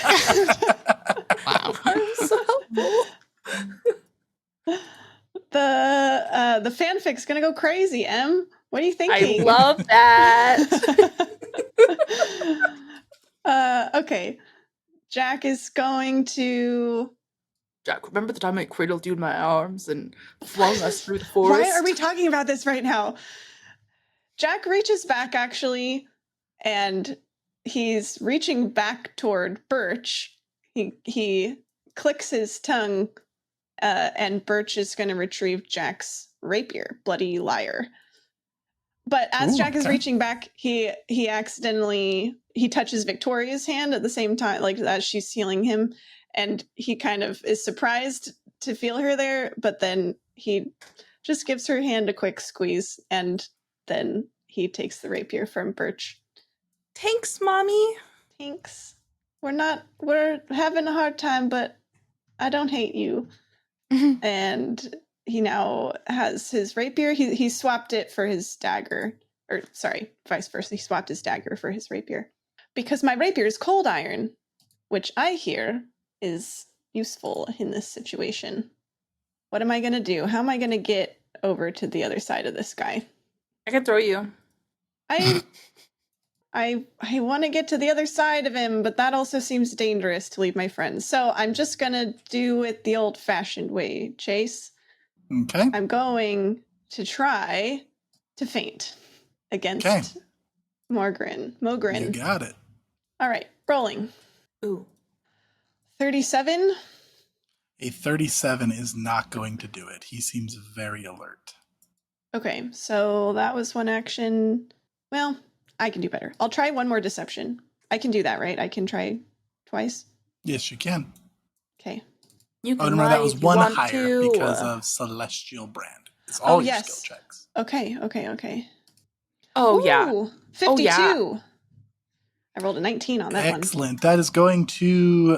Wow. I'm so helpful. The fanfic's gonna go crazy, Em. What are you I thinking? love that. Okay. Jack is going to. Jack, remember the time I cradled you in my arms and flung us through the forest? Why are we talking about this right now? Jack reaches back actually, and he's reaching back toward Birch. He clicks his tongue, and Birch is going to retrieve Jack's rapier, bloody liar. But as Ooh, Jack is okay. reaching back, he accidentally touches Victoria's hand at the same time, like as she's healing him, and he kind of is surprised to feel her there, but then he just gives her hand a quick squeeze, and then he takes the rapier from Birch. Thanks, Mommy. Thanks. We're having a hard time, but I don't hate you. And he now has his rapier. He swapped it for his dagger. Or, sorry, vice versa. He swapped his dagger for his rapier. Because my rapier is cold iron, which I hear is useful in this situation. What am I going to do? How am I going to get over to the other side of this guy? I can throw you. I want to get to the other side of him, but that also seems dangerous to leave my friends. So I'm just going to do it the old-fashioned way, Chase. Okay. I'm going to try to feint against Mogren. You got it. All right, rolling. Ooh. 37. A 37 is not going to do it. He seems very alert. Okay, so that was one action. Well, I can do better. I'll try one more deception. I can do that, right? I can try twice. Yes, you can. Okay. You can Oh, no, lie that was if you one want higher to. because of Celestial Brand. It's all your yes. skill checks. Okay. Oh, yeah. Ooh, 52. Oh, yeah. I rolled a 19 on that one. Excellent. That is going to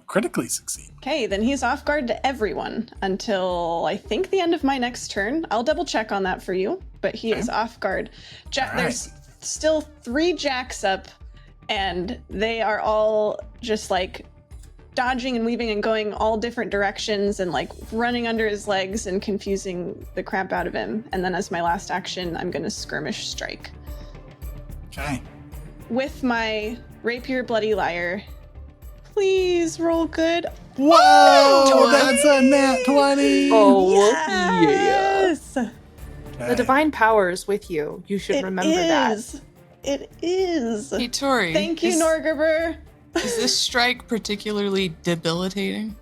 critically succeed. Okay, then he's off guard to everyone until I think the end of my next turn. I'll double check on that for you, but he is off guard. All right. There's still 3 Jacks up, and they are all just like dodging and weaving and going all different directions and like running under his legs and confusing the crap out of him. And then as my last action, I'm going to skirmish strike. Okay. With my rapier bloody liar. Please roll good. Whoa! That's a nat 20! Oh, Yes! yeah. Okay. The divine power is with you. You should remember that. It is. Hey, Tori. Thank you, Norgerber. Is this strike particularly debilitating?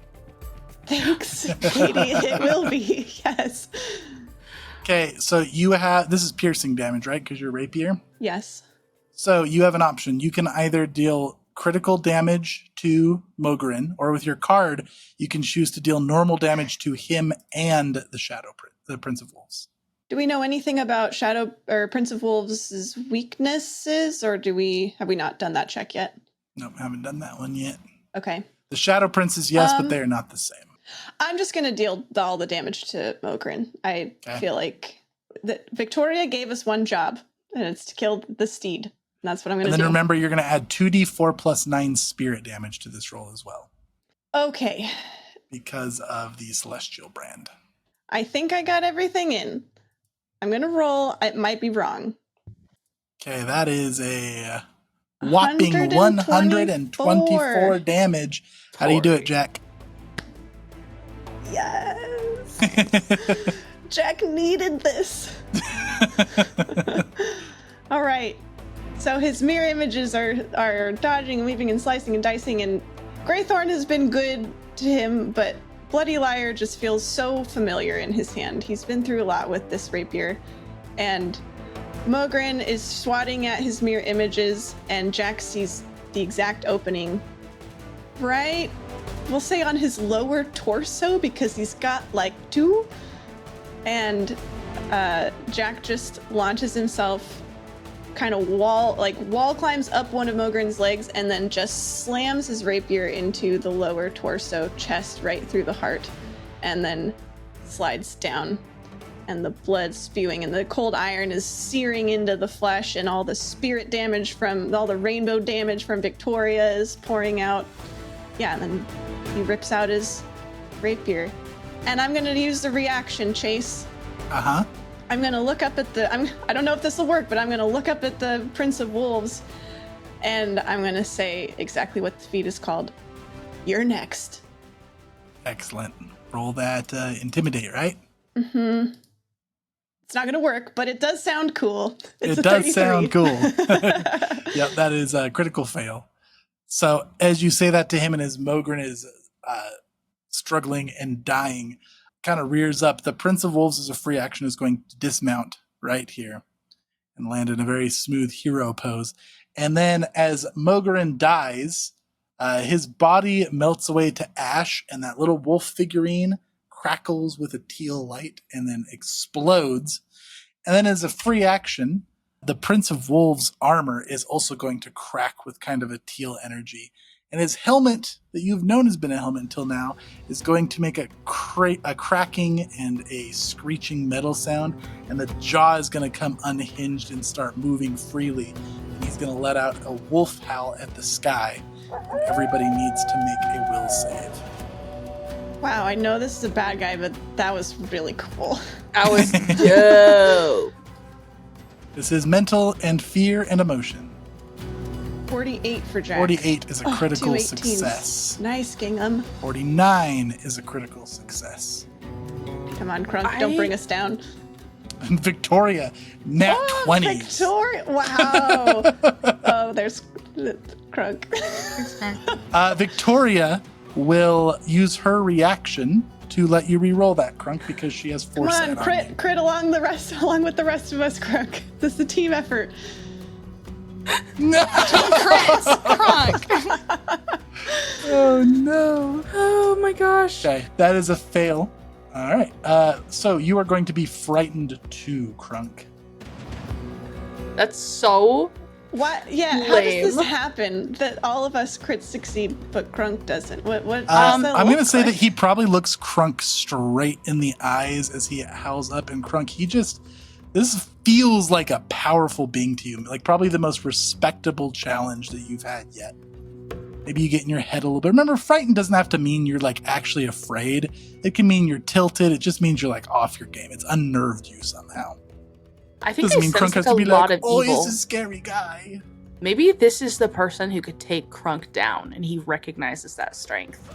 Thanks, Katie. It will be. Yes. Okay, so you have... This is piercing damage, right? Because you're rapier? Yes. So you have an option. You can either deal critical damage to Mogorin, or with your card, you can choose to deal normal damage to him and the Prince of Wolves. Do we know anything about Shadow or Prince of Wolves' weaknesses, or have we not done that check yet? Nope, haven't done that one yet. Okay. The Shadow Princes, yes, but they are not the same. I'm just going to deal all the damage to Mogren. I feel like that Victoria gave us one job, and it's to kill the steed. And that's what I'm going to do. And then remember, you're going to add 2d4 plus 9 spirit damage to this roll as well. Okay. Because of the Celestial Brand. I think I got everything in. I'm going to roll. It might be wrong. Okay, that is a whopping 124 damage. How do you do it, Jack? Yes. Jack needed this. All right. So his mirror images are dodging, weaving, and slicing and dicing, and Greythorn has been good to him, but Bloody Liar just feels so familiar in his hand. He's been through a lot with this rapier, and Mogren is swatting at his mirror images, and Jack sees the exact opening right, we'll say on his lower torso, because he's got like two, and Jack just launches himself kind of wall climbs up one of Mogren's legs and then just slams his rapier into the lower torso, chest right through the heart, and then slides down, and the blood spewing and the cold iron is searing into the flesh, and all the spirit damage from all the rainbow damage from Victoria is pouring out. Yeah, and then he rips out his rapier. And I'm gonna use the reaction, Chase. Uh-huh. I'm gonna look up at I don't know if this will work, but I'm gonna look up at the Prince of Wolves, and I'm gonna say exactly what the feat is called. You're next. Excellent. Roll that intimidate, right? Mm-hmm. It's not gonna work, but it does sound cool. It's it does sound cool. Yep, that is a critical fail. So as you say that to him, and as Mogren is struggling and dying, kind of rears up, the Prince of Wolves as a free action is going to dismount right here and land in a very smooth hero pose. And then as Mogren dies, his body melts away to ash, and that little wolf figurine crackles with a teal light and then explodes. And then as a free action, the Prince of Wolves' armor is also going to crack with kind of a teal energy. And his helmet, that you've known has been a helmet until now, is going to make a cracking and a screeching metal sound, and the jaw is going to come unhinged and start moving freely. And he's going to let out a wolf howl at the sky, and everybody needs to make a will save. Wow, I know this is a bad guy, but that was really cool. That was dope. This is mental and fear and emotion. 48 for Jack. 48 is a critical 2 18s. success. Nice, Gingham. 49 is a critical success. Come on, Crunk, don't bring us down. And Victoria, nat 20s. Victoria! Wow! Oh, there's Crunk. Victoria will use her reaction to let you re-roll that, Crunk, because she has foresight. Come on, crit along with the rest of us, Crunk. This is a team effort. No! Crits! Crunk! Oh, no. Oh my gosh. Okay, that is a fail. All right. So you are going to be frightened too, Crunk. That's so What? Yeah, how lame. does this happen that all of us crits succeed, but Crunk doesn't? What does that I'm going to look say like? that he probably looks Crunk straight in the eyes as he howls up, and Crunk, this feels like a powerful being to you, like probably the most respectable challenge that you've had yet. Maybe you get in your head a little bit. Remember, frightened doesn't have to mean you're like actually afraid. It can mean you're tilted. It just means you're like off your game. It's unnerved you somehow. I think Doesn't I mean sense Crunk has like to a be lot like, of oh, evil. he's a scary guy. Maybe this is the person who could take Crunk down, and he recognizes that strength.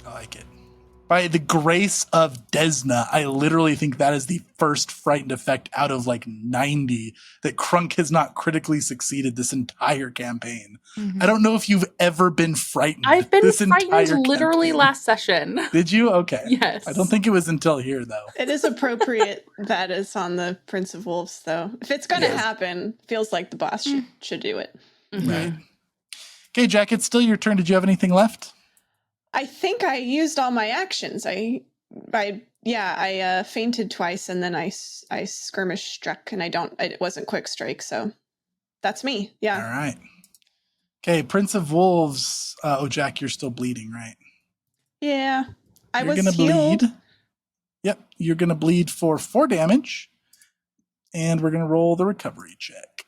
I like it. By the grace of Desna, I literally think that is the first frightened effect out of like 90 that Crunk has not critically succeeded this entire campaign. Mhm. I don't know if you've ever been frightened. I've been this entire frightened literally campaign. last session. Did you? Okay. Yes. I don't think it was until here, though. It is appropriate that is on the Prince of Wolves, though. If it's going to Yes. happen, feels like the boss should do it. Mhm. Right. Okay, Jack, it's still your turn. Did you have anything left? I think I used all my actions. I fainted twice, and then I skirmish struck, and it wasn't quick strike, so that's me. Yeah. All right. Okay, Prince of Wolves. Jack, you're still bleeding, right? Yeah. I You're was gonna healed. bleed. Yep, you're gonna bleed for 4 damage, and we're gonna roll the recovery check.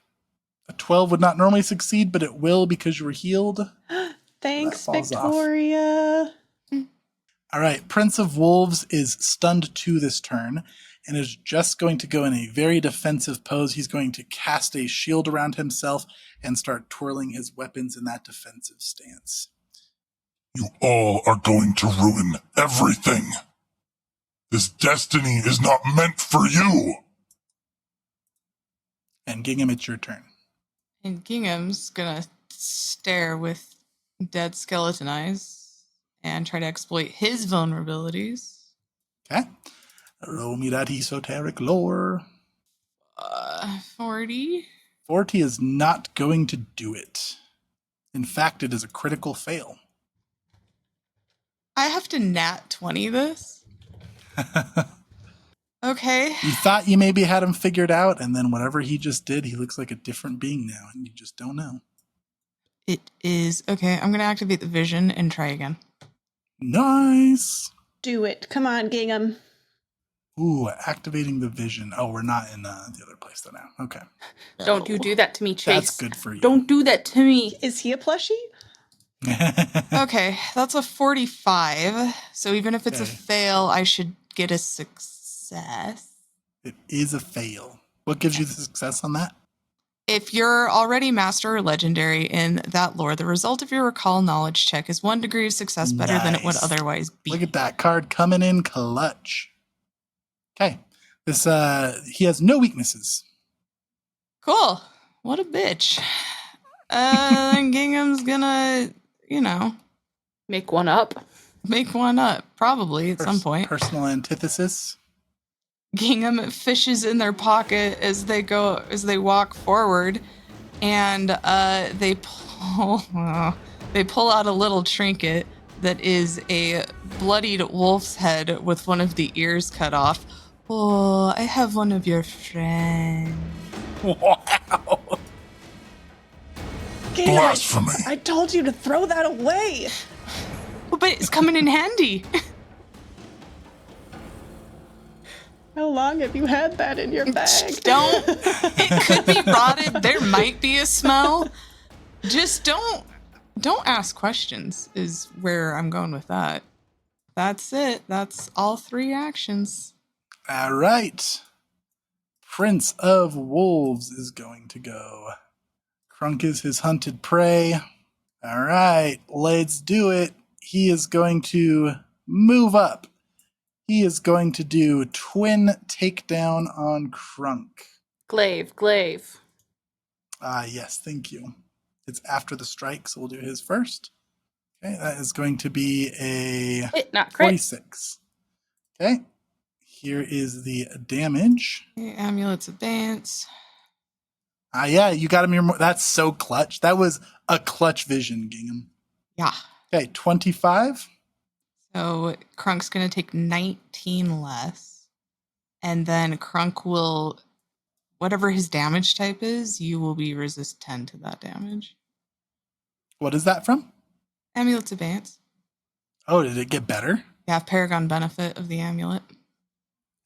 A 12 would not normally succeed, but it will because you were healed. Thanks, That falls off. Victoria. All right, Prince of Wolves is stunned to this turn and is just going to go in a very defensive pose. He's going to cast a shield around himself and start twirling his weapons in that defensive stance. You all are going to ruin everything. This destiny is not meant for you. And Gingham, it's your turn. And Gingham's gonna stare with dead skeleton eyes and try to exploit his vulnerabilities. Okay. Roll me that esoteric lore. 40. 40 is not going to do it. In fact, it is a critical fail. I have to nat 20 this. Okay. You thought you maybe had him figured out, and then whatever he just did, he looks like a different being now, and you just don't know. It is. Okay, I'm going to activate the vision and try again. Nice. Do it. Come on, Gingham. Ooh, activating the vision. Oh, we're not in the other place though now. Okay. Don't you do that to me, Chase. That's good for you. Don't do that to me. Is he a plushie? Okay, that's a 45. So even if it's a Okay. fail, I should get a success. It is a fail. What gives you the success on that? If you're already master or legendary in that lore, the result of your recall knowledge check is 1 degree of success better than it would Nice. otherwise be. Look at that card coming in clutch. Okay. This he has no weaknesses. Cool. What a bitch. Gingham's gonna, Make one up. make one up, probably at some point. Personal antithesis. Gingham fishes in their pocket as they walk forward, and they pull out a little trinket that is a bloodied wolf's head with one of the ears cut off. Oh, I have one of your friends. Wow. Gingham, Blasphemy. I told you to throw that away. But it's coming in handy. How long have you had that in your bag? Don't. It could be rotted. There might be a smell. Just don't ask questions is where I'm going with that. That's it. That's all 3 actions. All right. Prince of Wolves is going to go. Crunk is his hunted prey. All right, let's do it. He is going to move up. He is going to do twin takedown on Crunk. Glaive. Yes, thank you. It's after the strike, so we'll do his first. Okay, that is going to be a Hit, not crit. 46. Okay, here is the damage. Okay, amulets advance. Yeah, you got him. That's so clutch. That was a clutch vision, Gingham. Yeah. Okay, 25. So Crunk's going to take 19 less. And then Crunk will, whatever his damage type is, you will be resist 10 to that damage. What is that from? Amulets advance. Oh, did it get better? You have Paragon benefit of the amulet.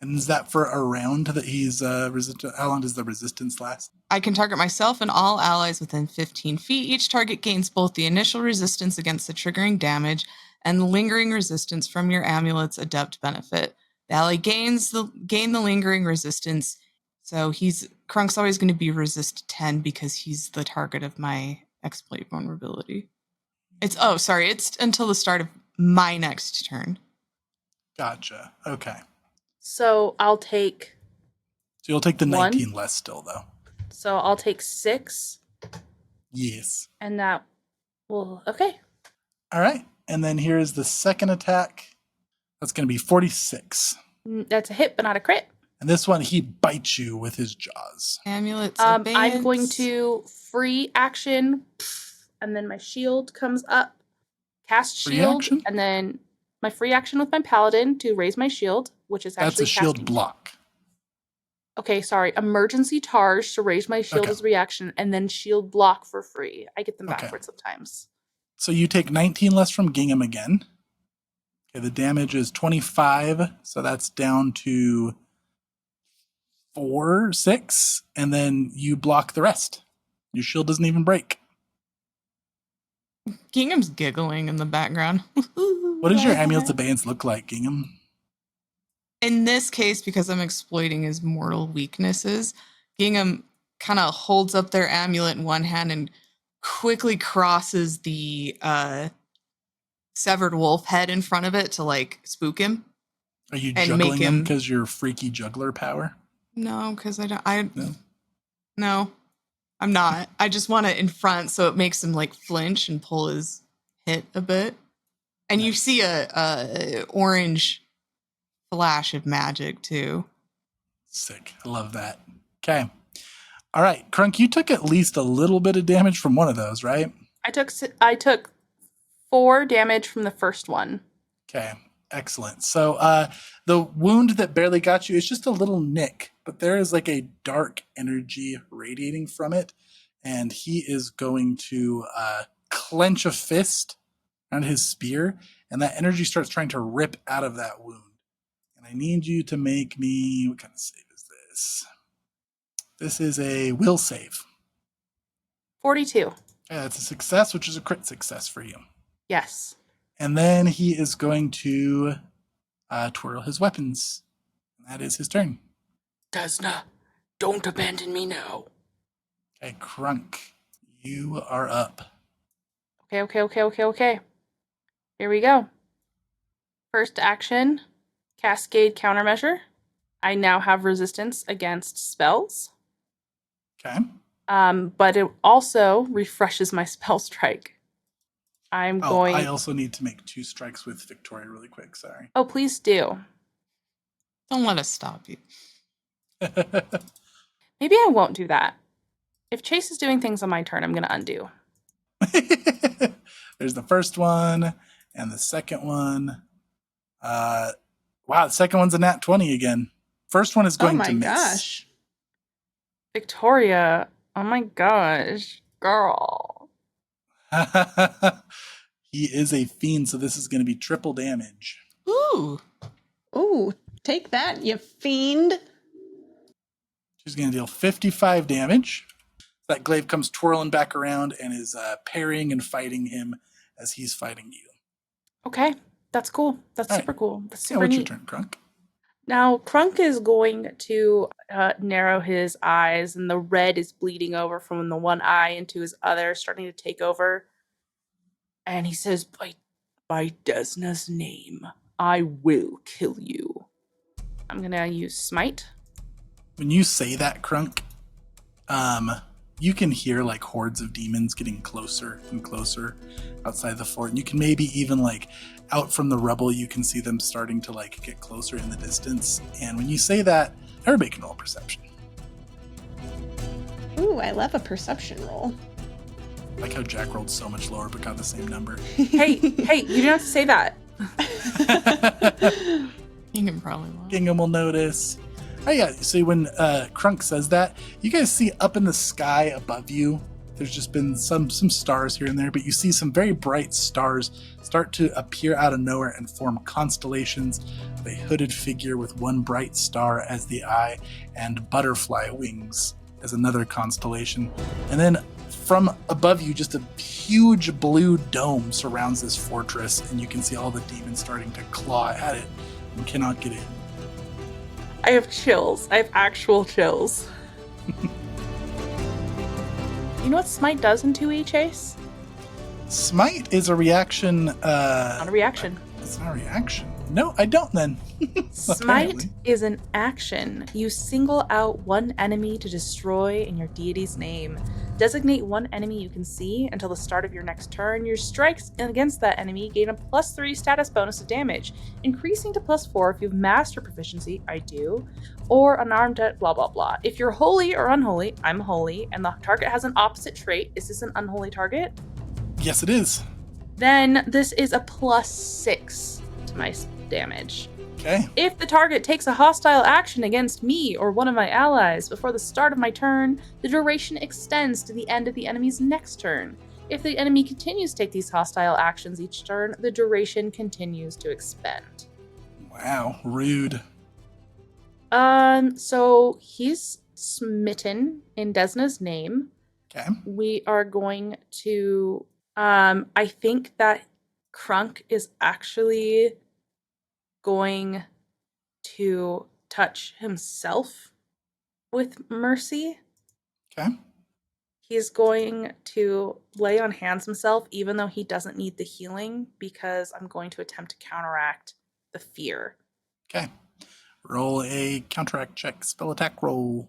And is that for a round that he's resistant? How long does the resistance last? I can target myself and all allies within 15 feet. Each target gains both the initial resistance against the triggering damage and the lingering resistance from your amulet's adept benefit. The ally gain the lingering resistance. So Crunk's always going to be resist 10 because he's the target of my exploit vulnerability. It's until the start of my next turn. Gotcha. Okay. So I'll take. So you'll take the 1. 19 less still, though. So I'll take 6, Yes. and that will. Okay. All right. And then here is the second attack. That's going to be 46. That's a hit, but not a crit. And this one, he bites you with his jaws. Amulets I'm advance. going to free action, and then my shield comes up. Cast Free shield, action? and then my free action with my paladin to raise my shield, which is actually That's a shield casting. block. Okay, sorry. Emergency Targe to raise my shield Okay. as reaction, and then shield block for free. I get them Okay. backwards sometimes. So you take 19 less from Gingham again. Okay, the damage is 25, so that's down to 6, and then you block the rest. Your shield doesn't even break. Gingham's giggling in the background. What does your amulet's abeyance look like, Gingham? In this case, because I'm exploiting his mortal weaknesses, Gingham kind of holds up their amulet in one hand and quickly crosses the severed wolf head in front of it to like spook him. Are you And juggling make him him- because you're freaky juggler power? No, because I don't. No? No, I'm not. I just want it in front so it makes him like flinch and pull his hit a bit. And you Nice. see a orange flash of magic too. Sick. I love that. Okay. All right, Crunk, you took at least a little bit of damage from one of those, right? I took 4 damage from the first one. Okay, excellent. So the wound that barely got you is just a little nick, but there is like a dark energy radiating from it, and he is going to clench a fist around his spear, and that energy starts trying to rip out of that wound. And I need you to make me, what kind of save is this? This is a will save. 42. Yeah, that's a success, which is a crit success for you. Yes. And then he is going to twirl his weapons. That is his turn. Desna, don't abandon me now. Okay, Crunk, you are up. Okay. Here we go. First action, Cascade Countermeasure. I now have resistance against spells. Okay. But it also refreshes my spell strike. I'm going. I also need to make 2 strikes with Victoria really quick. Sorry. Oh, please do. Don't let us stop you. Maybe I won't do that. If Chase is doing things on my turn, I'm going to undo. There's the first one and the second one. Wow, the second one's a nat 20 again. First one is going to miss. Oh my gosh. Victoria, oh my gosh, girl. He is a fiend, so this is going to be triple damage. Ooh. Ooh, take that, you fiend. She's going to deal 55 damage. That glaive comes twirling back around and is parrying and fighting him as he's fighting you. Okay, that's cool. That's All right. super cool. That's Yeah, super what's your neat. turn, Crunk? Now, Crunk is going to narrow his eyes, and the red is bleeding over from the one eye into his other, starting to take over. And he says, by Desna's name, I will kill you. I'm going to use Smite. When you say that, Crunk, you can hear like hordes of demons getting closer and closer outside the fort. And you can maybe even like out from the rubble, you can see them starting to like get closer in the distance. And when you say that, everybody can roll perception. Ooh, I love a perception roll. Like how Jack rolled so much lower but got the same number. Hey, you don't have to say that. You can probably look. Gingham will notice. Oh yeah, so when Crunk says that, you guys see up in the sky above you, there's just been some stars here and there, but you see some very bright stars start to appear out of nowhere and form constellations of a hooded figure with one bright star as the eye and butterfly wings as another constellation. And then from above you, just a huge blue dome surrounds this fortress, and you can see all the demons starting to claw at it and cannot get in. I have chills. I have actual chills. You know what Smite does in 2E, Chase? Smite is a reaction. Not a reaction. It's not a reaction. No, I don't then. Smite Apparently. is an action. You single out one enemy to destroy in your deity's name. Designate one enemy you can see until the start of your next turn. Your strikes against that enemy gain a +3 status bonus of damage, increasing to +4 if you have master proficiency, I do, or unarmed at blah blah blah. If you're holy or unholy, I'm holy, and the target has an opposite trait, is this an unholy target? Yes, it is. Then this is a +6 to my damage. Okay. If the target takes a hostile action against me or one of my allies before the start of my turn, the duration extends to the end of the enemy's next turn. If the enemy continues to take these hostile actions each turn, the duration continues to expand. Wow, rude. So he's smitten in Desna's name. Okay. We are going to, I think that Crunk is actually going to touch himself with mercy. Okay. He's going to lay on hands himself, even though he doesn't need the healing, because I'm going to attempt to counteract the fear. Okay. Roll a counteract check. Spell attack roll.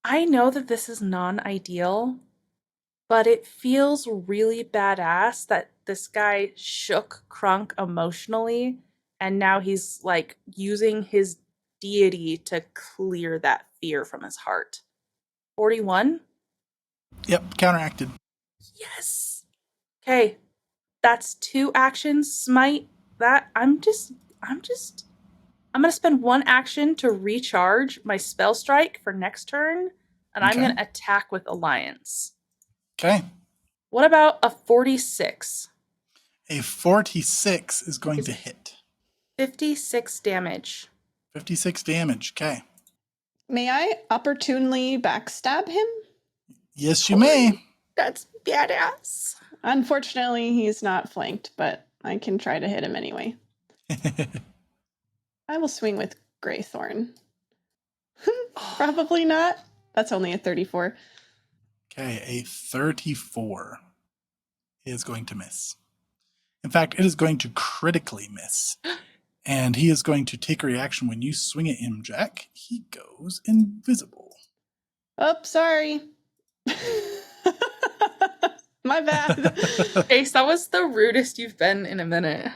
I know that this is non-ideal, but it feels really badass that this guy shook Krunk emotionally, and now he's like using his deity to clear that fear from his heart. 41? Yep, counteracted. Yes. Okay. That's 2 actions. Smite. That I'm gonna spend 1 action to recharge my spell strike for next turn, and I'm Okay. gonna attack with Alliance. Okay. What about a 46? A 46 is going to hit. 56 damage. 56 damage. Okay. May I opportunely backstab him? Yes, you may. That's badass. Unfortunately, he's not flanked, but I can try to hit him anyway. I will swing with Greythorn. Probably not. That's only a 34. Okay, a 34 is going to miss. In fact, it is going to critically miss. And he is going to take a reaction when you swing at him, Jack. He goes invisible. Oh, sorry. My bad. Ace, that was the rudest you've been in a minute.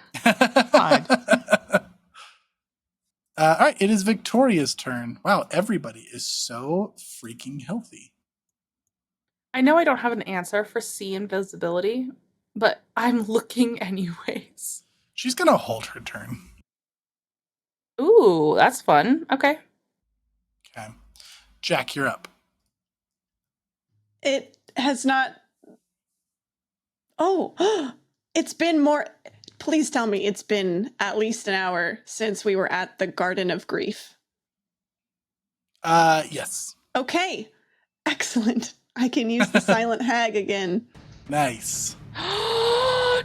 All right, it is Victoria's turn. Wow, everybody is so freaking healthy. I know I don't have an answer for see invisibility, but I'm looking anyways. She's going to hold her turn. Ooh, that's fun. Okay. Okay. Jack, you're up. It has not. Oh, it's been more. Please tell me it's been at least an hour since we were at the Garden of Grief. Yes. Okay. Excellent. I can use the Silent Hag again. Nice.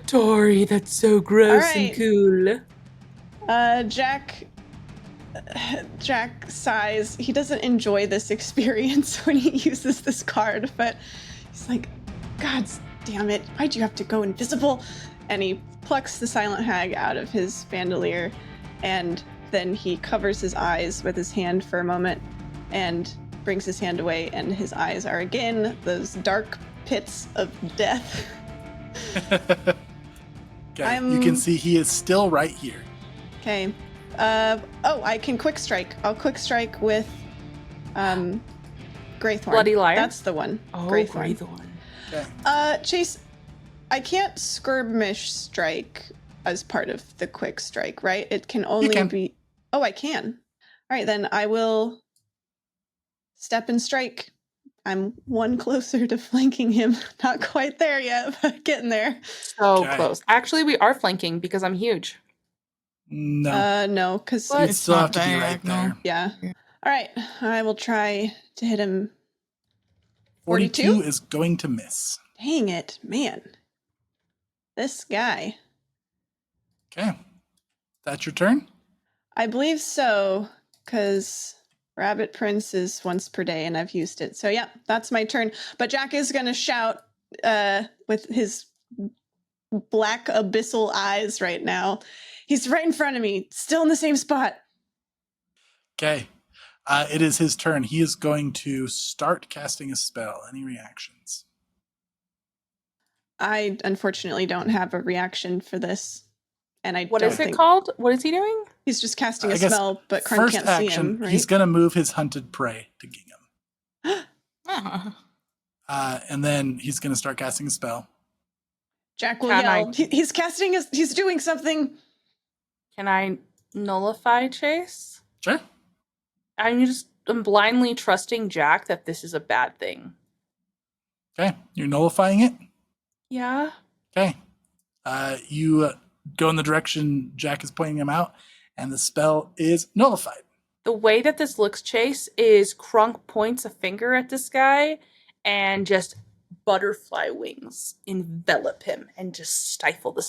Tori, that's so gross All right. and cool. Jack sighs. He doesn't enjoy this experience when he uses this card, but he's like, God damn it, why'd you have to go invisible? And he plucks the Silent Hag out of his bandolier, and then he covers his eyes with his hand for a moment and brings his hand away, and his eyes are again those dark pits of death. Okay, you can see he is still right here. Okay. I can quick strike. I'll quick strike with Greythorn. Bloody Liar? That's the one. Oh, Greythorn. Okay. Chase, I can't skirmish strike as part of the quick strike, right? It can only be... Oh, I can. All right, then I will step and strike. I'm one closer to flanking him. Not quite there yet, but getting there. So Okay. close. Actually, we are flanking because I'm huge. No. No, because You It's still have not to be right diagonal. there. yeah. All right, I will try to hit him. 42 is going to miss. Dang it, man. This guy. Okay. That's your turn? I believe so, because Rabbit Prince is once per day, and I've used it. So yeah, that's my turn. But Jack is going to shout with his black abyssal eyes right now. He's right in front of me, still in the same spot. Okay. It is his turn. He is going to start casting a spell. Any reactions? I unfortunately don't have a reaction for this. And I What don't is it think called? What is he doing? he's just casting I a guess spell, but Krunk First can't action, see him, right? he's going to move his hunted prey to Gingham. Oh. And then he's going to start casting a spell. Jack will Can I- yell. He's casting he's doing something. Can I nullify Chase? Sure. I'm blindly trusting Jack that this is a bad thing. Okay. You're nullifying it? Yeah. Okay. You go in the direction Jack is pointing him out, and the spell is nullified. The way that this looks, Chase, is Krunk points a finger at this guy and just butterfly wings envelop him and just stifle the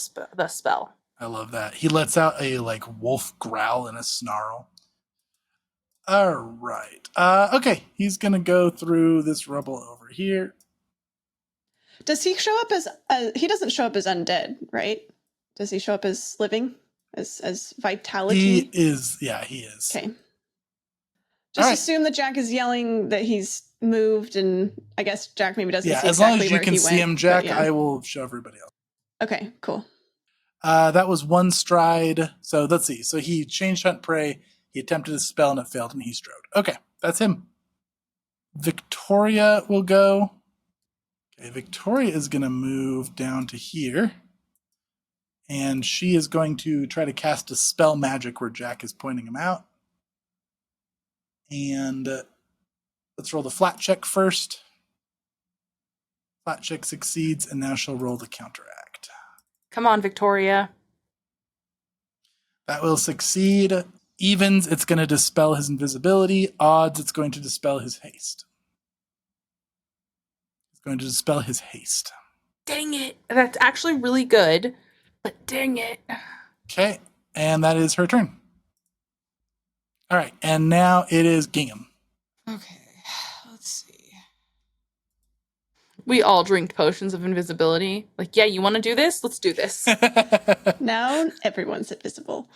spell. I love that. He lets out a wolf growl and a snarl. All right. Okay. He's going to go through this rubble over here. Does he show up as he doesn't show up as undead, right? Does he show up as living, as vitality? He is. Yeah, he is. Okay. Just right. assume that Jack is yelling that he's moved, and I guess Jack maybe doesn't Yeah, see as long exactly as you where can he see went, him, Jack, but yeah. I will show everybody else. Okay, cool. That was one stride. So let's see. So he changed hunt prey. He attempted a spell and it failed, and he strode. Okay, that's him. Victoria will go. Okay, Victoria is going to move down to here. And she is going to try to cast a spell magic where Jack is pointing him out. And let's roll the flat check first. Flat check succeeds, and now she'll roll the counteract. Come on, Victoria. That will succeed. Evens, it's going to dispel his invisibility. Odds, it's going to dispel his haste. It's going to dispel his haste. Dang it. That's actually really good, but dang it. Okay, and that is her turn. All right, and now it is Gingham. Okay, let's see. We all drink potions of invisibility. Like, yeah, you want to do this? Let's do this. Now everyone's invisible.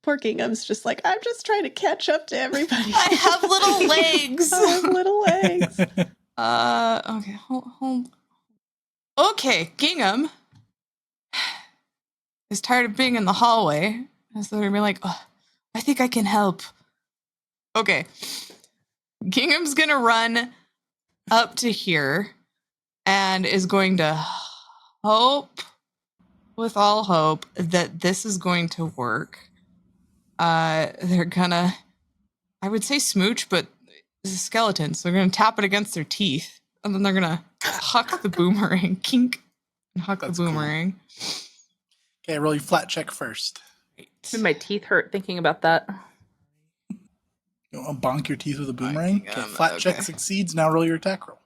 Poor Gingham's just like, I'm just trying to catch up to everybody. I have little legs. I have little legs. Okay, hold. Okay, Gingham is tired of being in the hallway. And so they're like, oh, I think I can help. Okay. Gingham's gonna run up to here and is going to hope with all hope that this is going to work. They're gonna, I would say smooch, but it's a skeleton, so they're gonna tap it against their teeth, and then they're gonna huck the boomerang, kink, and huck That's the boomerang. Okay, roll your flat check first. My teeth hurt thinking about that. You want to bonk your teeth with a boomerang? Okay, flat check okay. succeeds. Now roll your attack roll.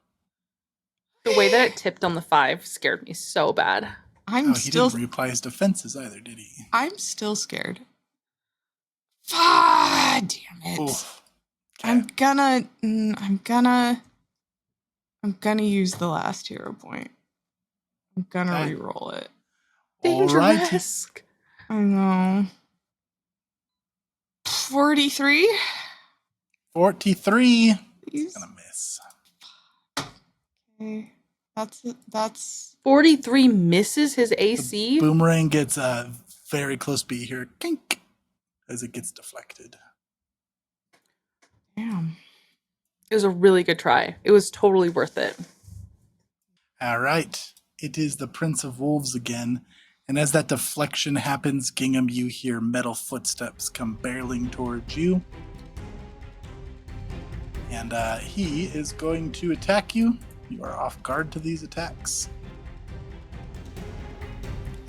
The way that it tipped on the 5 scared me so bad. He didn't reapply his defenses either, did he? I'm still scared. Ah, damn it. Oof. Okay. I'm gonna use the last hero point. I'm gonna Okay. re-roll it. Alrighty. Dangerous. I know. 43? 43. Please. Gonna miss. Okay. That's 43 misses his AC? Boomerang gets very close to here. Kink. As it gets deflected. damn. It was a really good try. It was totally worth it. All right. It is the Prince of Wolves again. And as that deflection happens, Gingham, you hear metal footsteps come barreling towards you. And he is going to attack you. You are off guard to these attacks.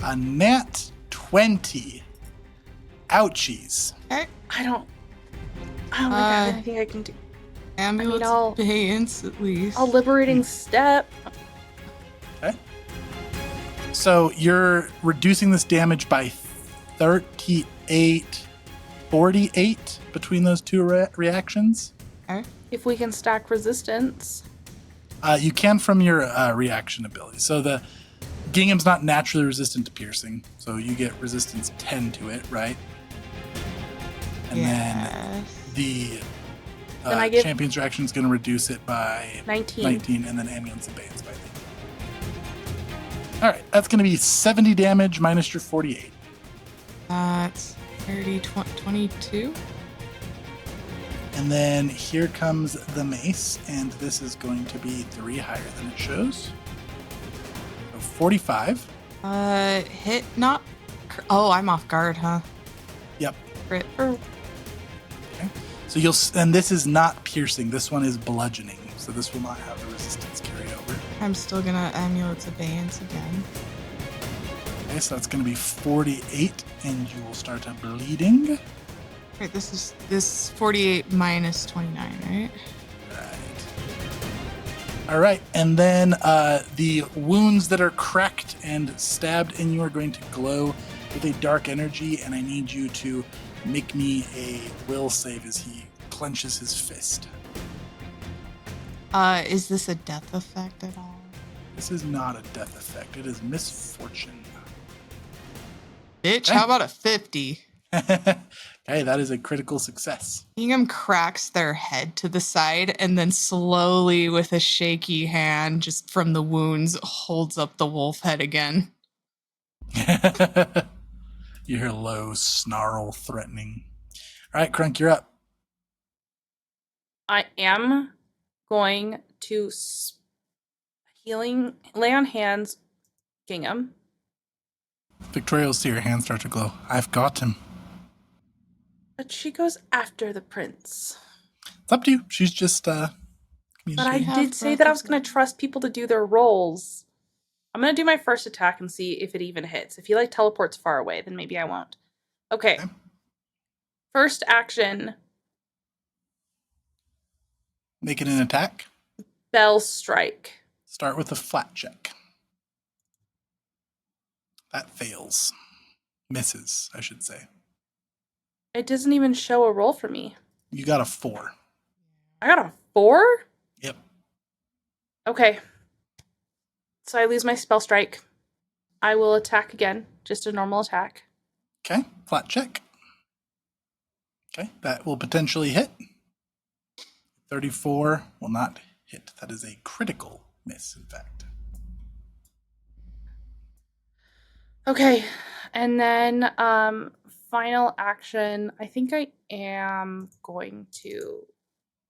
A nat 20. Ouchies. Okay. I don't have anything I can do. Ambulance I'll- abeyance at least. A liberating step. Okay. So you're reducing this damage by 38, 48 between those two reactions. Okay. If we can stack resistance. You can from your reaction ability. So the Gingham's not naturally resistant to piercing, so you get resistance 10 to it, right? And then the Then I get- champion's reaction is going to reduce it by 19. and then ambulance abeyance by 9. All right, that's going to be 70 damage minus your 48. That's 30, 22. And then here comes the mace, and this is going to be 3 higher than it shows. So 45. Hit, not. Oh, I'm off guard, huh? Yep. Crit. So and this is not piercing. This one is bludgeoning. So this will not have the resistance carry over. I'm still gonna ambulance abeyance again. Okay, so that's going to be 48, and you will start bleeding. Wait, this is 48 minus 29, right? Right. All right, and then the wounds that are cracked and stabbed in you are going to glow with a dark energy, and I need you to make me a will save as he clenches his fist. Is this a death effect at all? This is not a death effect. It is misfortune. Bitch, Okay. how about a 50? Okay, that is a critical success. Hingham cracks their head to the side and then slowly, with a shaky hand, just from the wounds, holds up the wolf head again. You hear low snarl threatening. All right, Crunk, you're up. I am going to lay on hands, Gingham. Victoria will see her hand start to glow. I've got him. But she goes after the prince. It's up to you. She's just But I communicating. have did say that I was going to trust people to do their rolls. I'm going to do my first attack and see if it even hits. If he like teleports far away, then maybe I won't. Okay. First action, Making an attack. Bell Strike. Start with a flat check. That fails. Misses, I should say. It doesn't even show a roll for me. You got a 4. I got a 4? Yep. Okay. So I lose my spell strike. I will attack again. Just a normal attack. Okay, flat check. Okay, that will potentially hit. 34 will not hit. That is a critical miss, in fact. Okay. And then final action. I think I am going to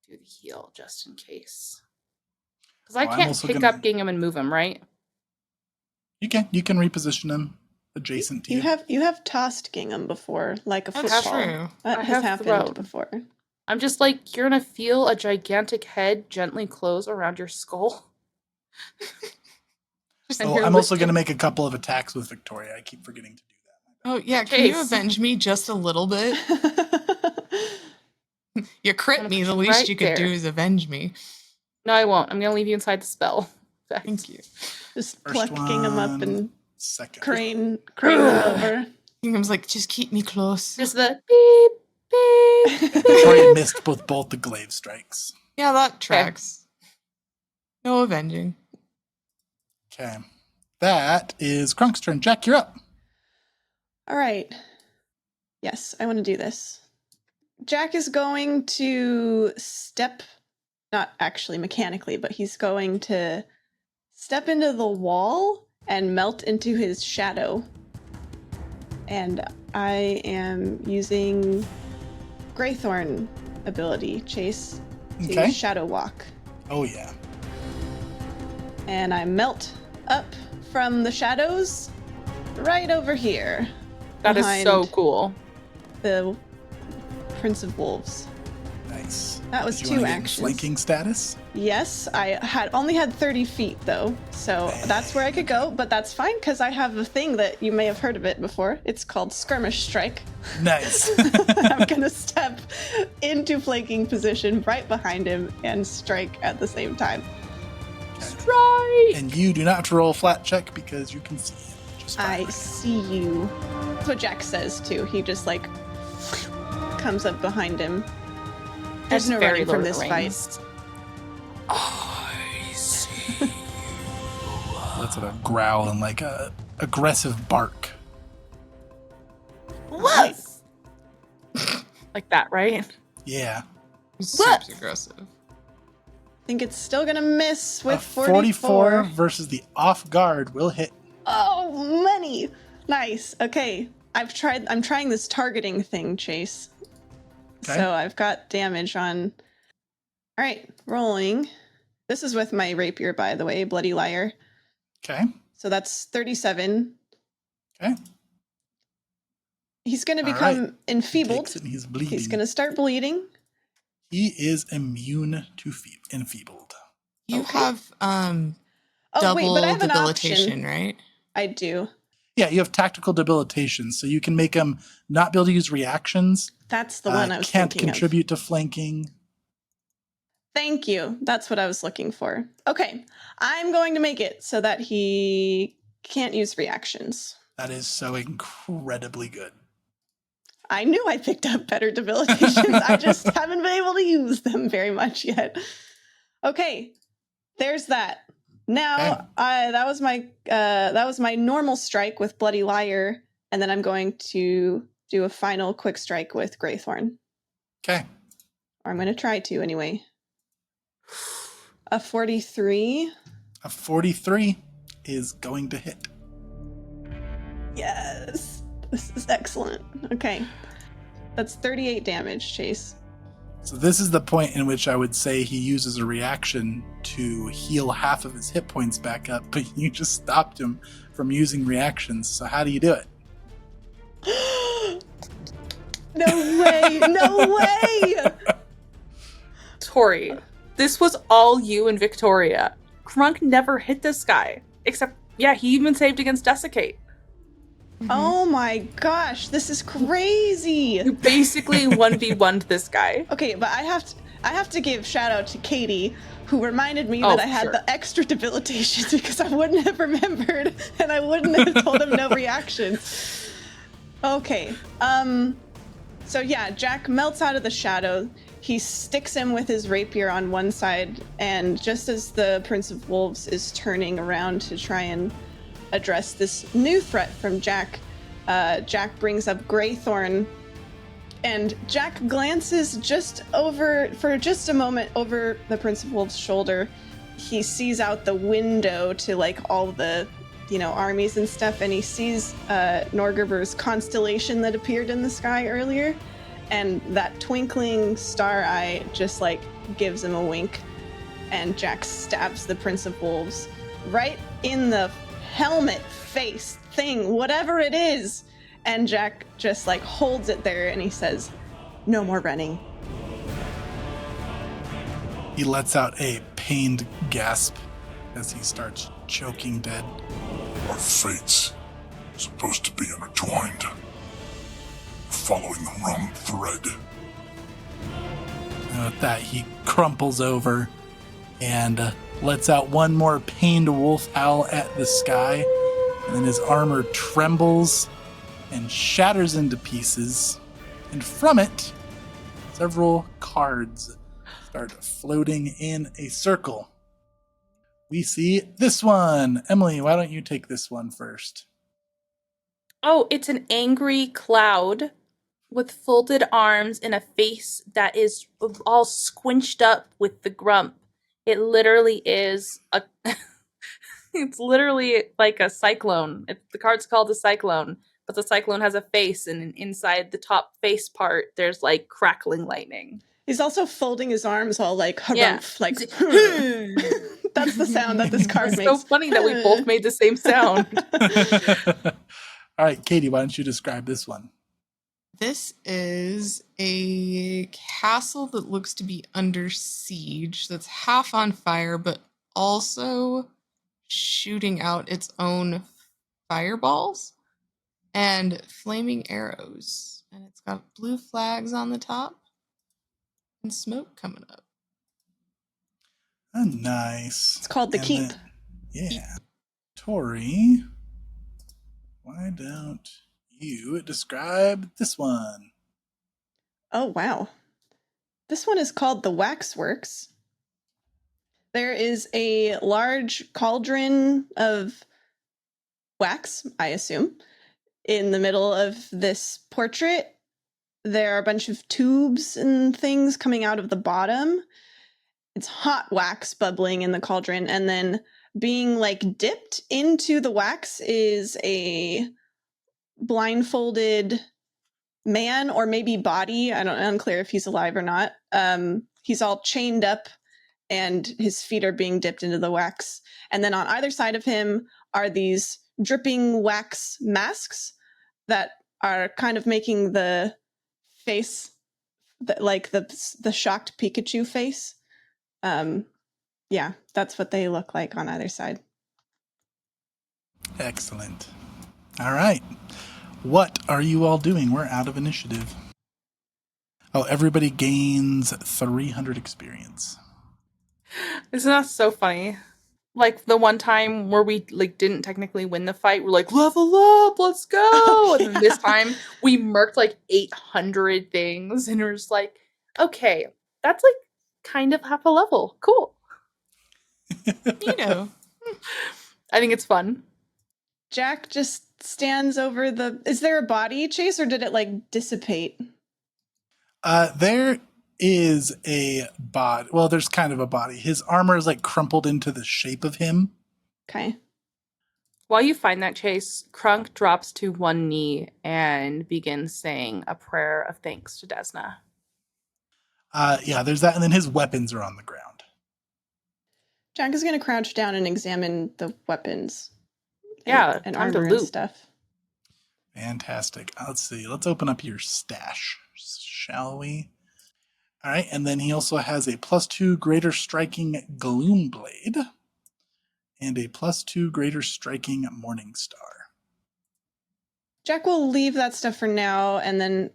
do the heal just in case. Because I Well, I'm can't also pick gonna- up Gingham and move him, right? You can reposition him adjacent to you. You have tossed Gingham before, like a That's football. true. That I has have happened thrown. before. I'm just like, you're going to feel a gigantic head gently close around your skull. And So you're I'm also going to lifting- make a couple of attacks with Victoria. I keep forgetting to do that. Oh, yeah, can you Chase. avenge me just a little bit? You crit I'm me, the right least you could do there. is avenge me. No, I won't. I'm going to leave you inside the spell. Thank you. Just First pluck Gingham up one. and Second. crane him over. Hingham's like, just keep me close. Just the beep, beep. Victoria missed both the glaive strikes. Yeah, that tracks. No avenging. Okay. That is Crunk's turn. Jack, you're up. All right. Yes, I want to do this. Jack is going to step, not actually mechanically, but he's going to step into the wall and melt into his shadow. And I am using Greythorn ability, Chase, to Okay. shadow walk. Oh, yeah. And I melt up from the shadows right over here. That is so behind cool. The Prince of Wolves. Nice. That was Did you wanna 2 get in actions. Flanking status? Yes, I only had 30 feet though, so that's where I could go, but that's fine because I have a thing that you may have heard of it before. It's called Skirmish Strike. Nice. I'm gonna step into flanking position right behind him and strike at the same time. Strike! And you do not have to roll a flat check because you can see it. Just I fine. see you. That's what Jack says too. He just like comes up behind him. There's no running from Lord this of the fight. Rings. I see. That's what a growl and like a aggressive bark. What? Like that, right? Yeah. What? Super aggressive. I think it's still gonna miss with A 44 versus the off guard will hit. Oh, money! Nice. Okay, I'm trying this targeting thing, Chase. Okay. So I've got damage on. All right, rolling. This is with my rapier, by the way, Bloody Liar. Okay. So that's 37. Okay. He's going to All become right. enfeebled. Takes it and he's bleeding. He's going to start bleeding. He is immune to enfeebled. You Okay. have Oh, double wait, but I have an debilitation, option. right? I do. Yeah, you have tactical debilitation, so you can make him not be able to use reactions. That's the one I was can't thinking contribute to flanking. Thank you. That's what I was looking for. Okay, I'm going to make it so that he can't use reactions. That is so incredibly good. I knew I picked up better debilitations. I just haven't been able to use them very much yet. Okay, there's that. Now, that was my normal strike with Bloody Liar, and then I'm going to do a final quick strike with Greythorn. Okay. Or I'm going to try to anyway. A 43. A 43 is going to hit. Yes, this is excellent. Okay, that's 38 damage, Chase. So this is the point in which I would say he uses a reaction to heal half of his hit points back up, but you just stopped him from using reactions. So how do you do it? No way! No way! Tori, this was all you and Victoria. Krunk never hit this guy. Except, yeah, he even saved against Desiccate. Oh my gosh, this is crazy! You basically 1v1'd this guy. Okay, but I have to give shout out to Katie, who reminded me that I had the extra debilitation because I wouldn't have remembered and I wouldn't have told him no reaction. Okay, so yeah, Jack melts out of the shadow. He sticks him with his rapier on one side, and just as the Prince of Wolves is turning around to try and address this new threat from Jack, Jack brings up Greythorn, and Jack glances just over, for just a moment, over the Prince of Wolves' shoulder. He sees out the window to like all the, armies and stuff, and he sees Norgerber's constellation that appeared in the sky earlier, and that twinkling star eye just like gives him a wink, and Jack stabs the Prince of Wolves right in the helmet, face, thing, whatever it is, and Jack just like holds it there and he says, "No more running." He lets out a pained gasp as he starts choking dead. Our fates are supposed to be intertwined. We're following the wrong thread. And with that, he crumples over and lets out one more pained wolf howl at the sky, and then his armor trembles and shatters into pieces, and from it, several cards start floating in a circle. We see this one. Emily, why don't you take this one first? Oh, it's an angry cloud with folded arms and a face that is all squinched up with the grump. It literally is it's literally like a cyclone. The card's called a cyclone, but the cyclone has a face, and inside the top face part, there's like crackling lightning. He's also folding his arms all like harumph, like that's the sound that this card It's makes. so funny that we both made the same sound. All right, Katie, why don't you describe this one? This is a castle that looks to be under siege, that's half on fire, but also shooting out its own fireballs and flaming arrows. And it's got blue flags on the top and smoke coming up. Oh, nice. It's called the And Keep. then- yeah. Tori, why don't you describe this one? Oh, wow. This one is called the Waxworks. There is a large cauldron of wax, I assume, in the middle of this portrait. There are a bunch of tubes and things coming out of the bottom. It's hot wax bubbling in the cauldron, and then being like dipped into the wax is a blindfolded man, or maybe body. Unclear if he's alive or not. He's all chained up and his feet are being dipped into the wax. And then on either side of him are these dripping wax masks that are kind of making the face like the shocked Pikachu face. Yeah, that's what they look like on either side. Excellent. All right. What are you all doing? We're out of initiative. Oh, everybody gains 300 experience. Isn't that so funny? Like the one time where we like didn't technically win the fight, we're like, level up, let's go. Oh, And then this time we murked like 800 things, and we're just like, okay, that's like kind of half a level. Cool. Neato. I think it's fun. Jack just stands over the. Is there a body, Chase, or did it like dissipate? There is a body. Well, there's kind of a body. His armor is like crumpled into the shape of him. Okay. While you find that, Chase, Krunk drops to one knee and begins saying a prayer of thanks to Desna. Yeah, there's that, and then his weapons are on the ground. Jack is going to crouch down and examine the weapons. Yeah, and time to armor and loot. stuff. Fantastic. Let's see. Let's open up your stash, shall we? All right, and then he also has a +2 greater striking Gloom Blade and a +2 greater striking Morning Star. Jack will leave that stuff for now and then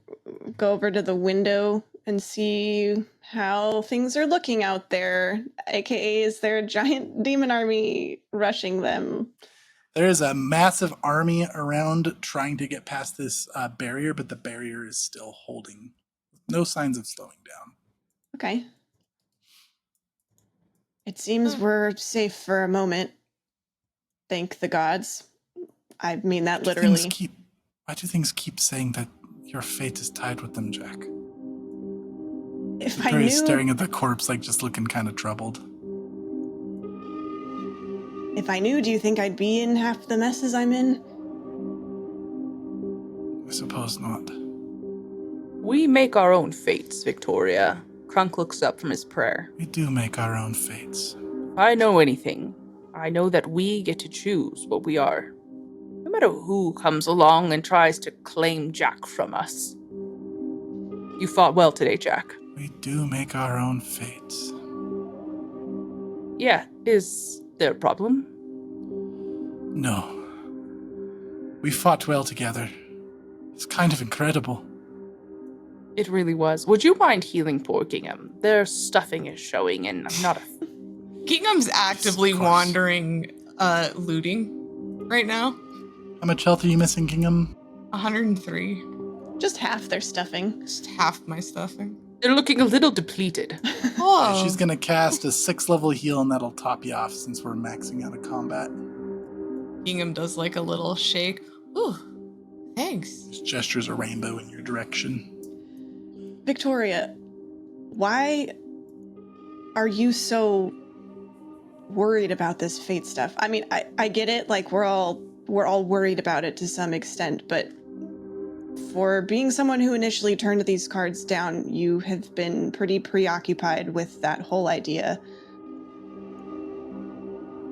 go over to the window and see how things are looking out there. AKA, is there a giant demon army rushing them? There is a massive army around trying to get past this barrier, but the barrier is still holding. No signs of slowing down. Okay. It seems we're safe for a moment. Thank the gods. I mean that literally. Why do things keep saying that your fate is tied with them, Jack? If I Barry's knew, staring at the corpse, like just looking kind of troubled. if I knew, do you think I'd be in half the messes I'm in? I suppose not. We make our own fates, Victoria. Krunk looks up from his prayer. We do make our own fates. If I know anything, I know that we get to choose what we are. No matter who comes along and tries to claim Jack from us. You fought well today, Jack. We do make our own fates. Yeah, is there a problem? No. We fought well together. It's kind of incredible. It really was. Would you mind healing poor Gingham? Their stuffing is showing, and I'm not a... Gingham's actively Of course. wandering, looting right now. How much health are you missing, Gingham? 103. Just half their stuffing. Just half my stuffing. They're looking a little depleted. Oh. She's going to cast a 6th level heal, and that'll top you off since we're maxing out of combat. Gingham does like a little shake. Ooh, thanks. His gestures a rainbow in your direction. Victoria, why are you so worried about this fate stuff? I mean, I get it, like we're all worried about it to some extent, but for being someone who initially turned these cards down, you have been pretty preoccupied with that whole idea.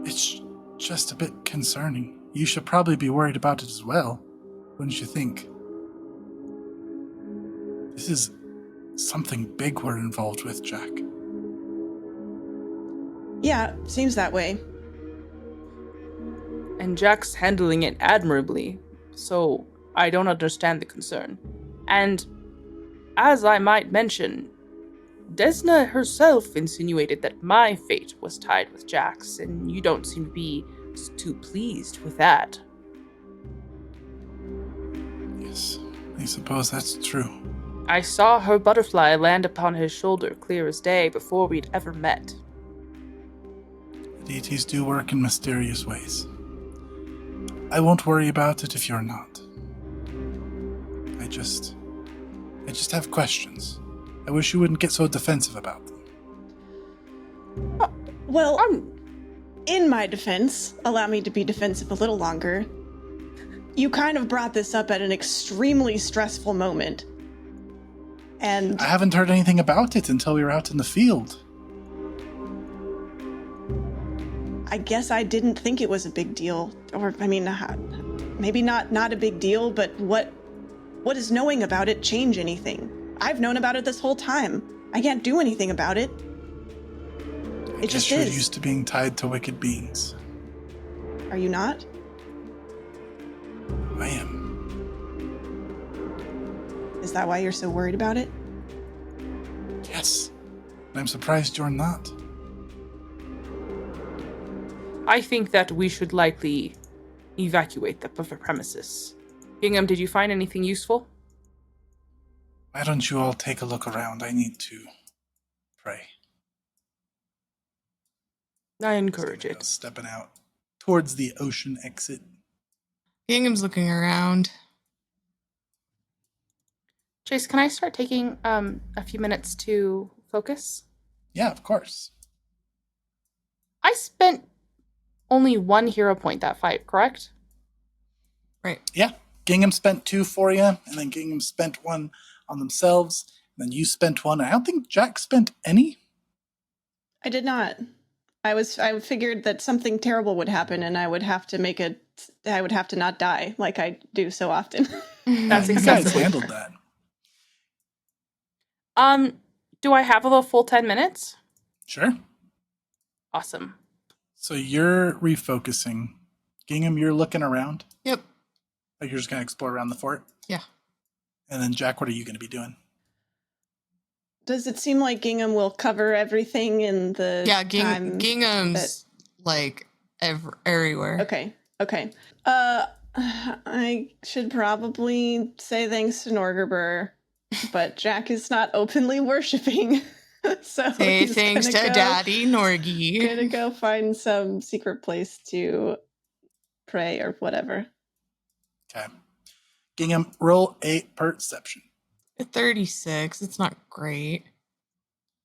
It's just a bit concerning. You should probably be worried about it as well, wouldn't you think? This is something big we're involved with, Jack. Yeah, seems that way. And Jack's handling it admirably, so I don't understand the concern. And, as I might mention, Desna herself insinuated that my fate was tied with Jack's, and you don't seem to be too pleased with that. Yes, I suppose that's true. I saw her butterfly land upon his shoulder clear as day before we'd ever met. The deities do work in mysterious ways. I won't worry about it if you're not. I just have questions. I wish you wouldn't get so defensive about them. Well, in my defense, allow me to be defensive a little longer. You kind of brought this up at an extremely stressful moment. And I haven't heard anything about it until we were out in the field. I guess I didn't think it was a big deal. Or, I mean, maybe not a big deal, but what does knowing about it change anything? I've known about it this whole time. I can't do anything about it. I guess you're used to being tied to wicked beings. Are you not? I am. Is that why you're so worried about it? Yes. And I'm surprised you're not. I think that we should likely evacuate the premises. Gingham, did you find anything useful? Why don't you all take a look around? I need to pray. I encourage Just gonna go it. stepping out towards the ocean exit. Gingham's looking around. Chase, can I start taking a few minutes to focus? Yeah, of course. I spent only 1 hero point that fight, correct? Right. Yeah. Gingham spent 2 for you, and then Gingham spent 1 on themselves, and then you spent 1. I don't think Jack spent any. I did not. I figured that something terrible would happen and I would have to not die like I do so often. That's You guys excessively handled fair. that. Do I have a full 10 minutes? Sure. Awesome. So you're refocusing. Gingham, you're looking around. Yep. Like you're just going to explore around the fort? Yeah. And then Jack, what are you going to be doing? Does it seem like Gingham will cover everything in the time? Gingham's like everywhere. Okay. I should probably say thanks to Norgerber, but Jack is not openly worshiping. So Say he's thanks to Daddy Norgie. Gonna go find some secret place to pray or whatever. Okay. Gingham, roll a perception. 36. It's not great.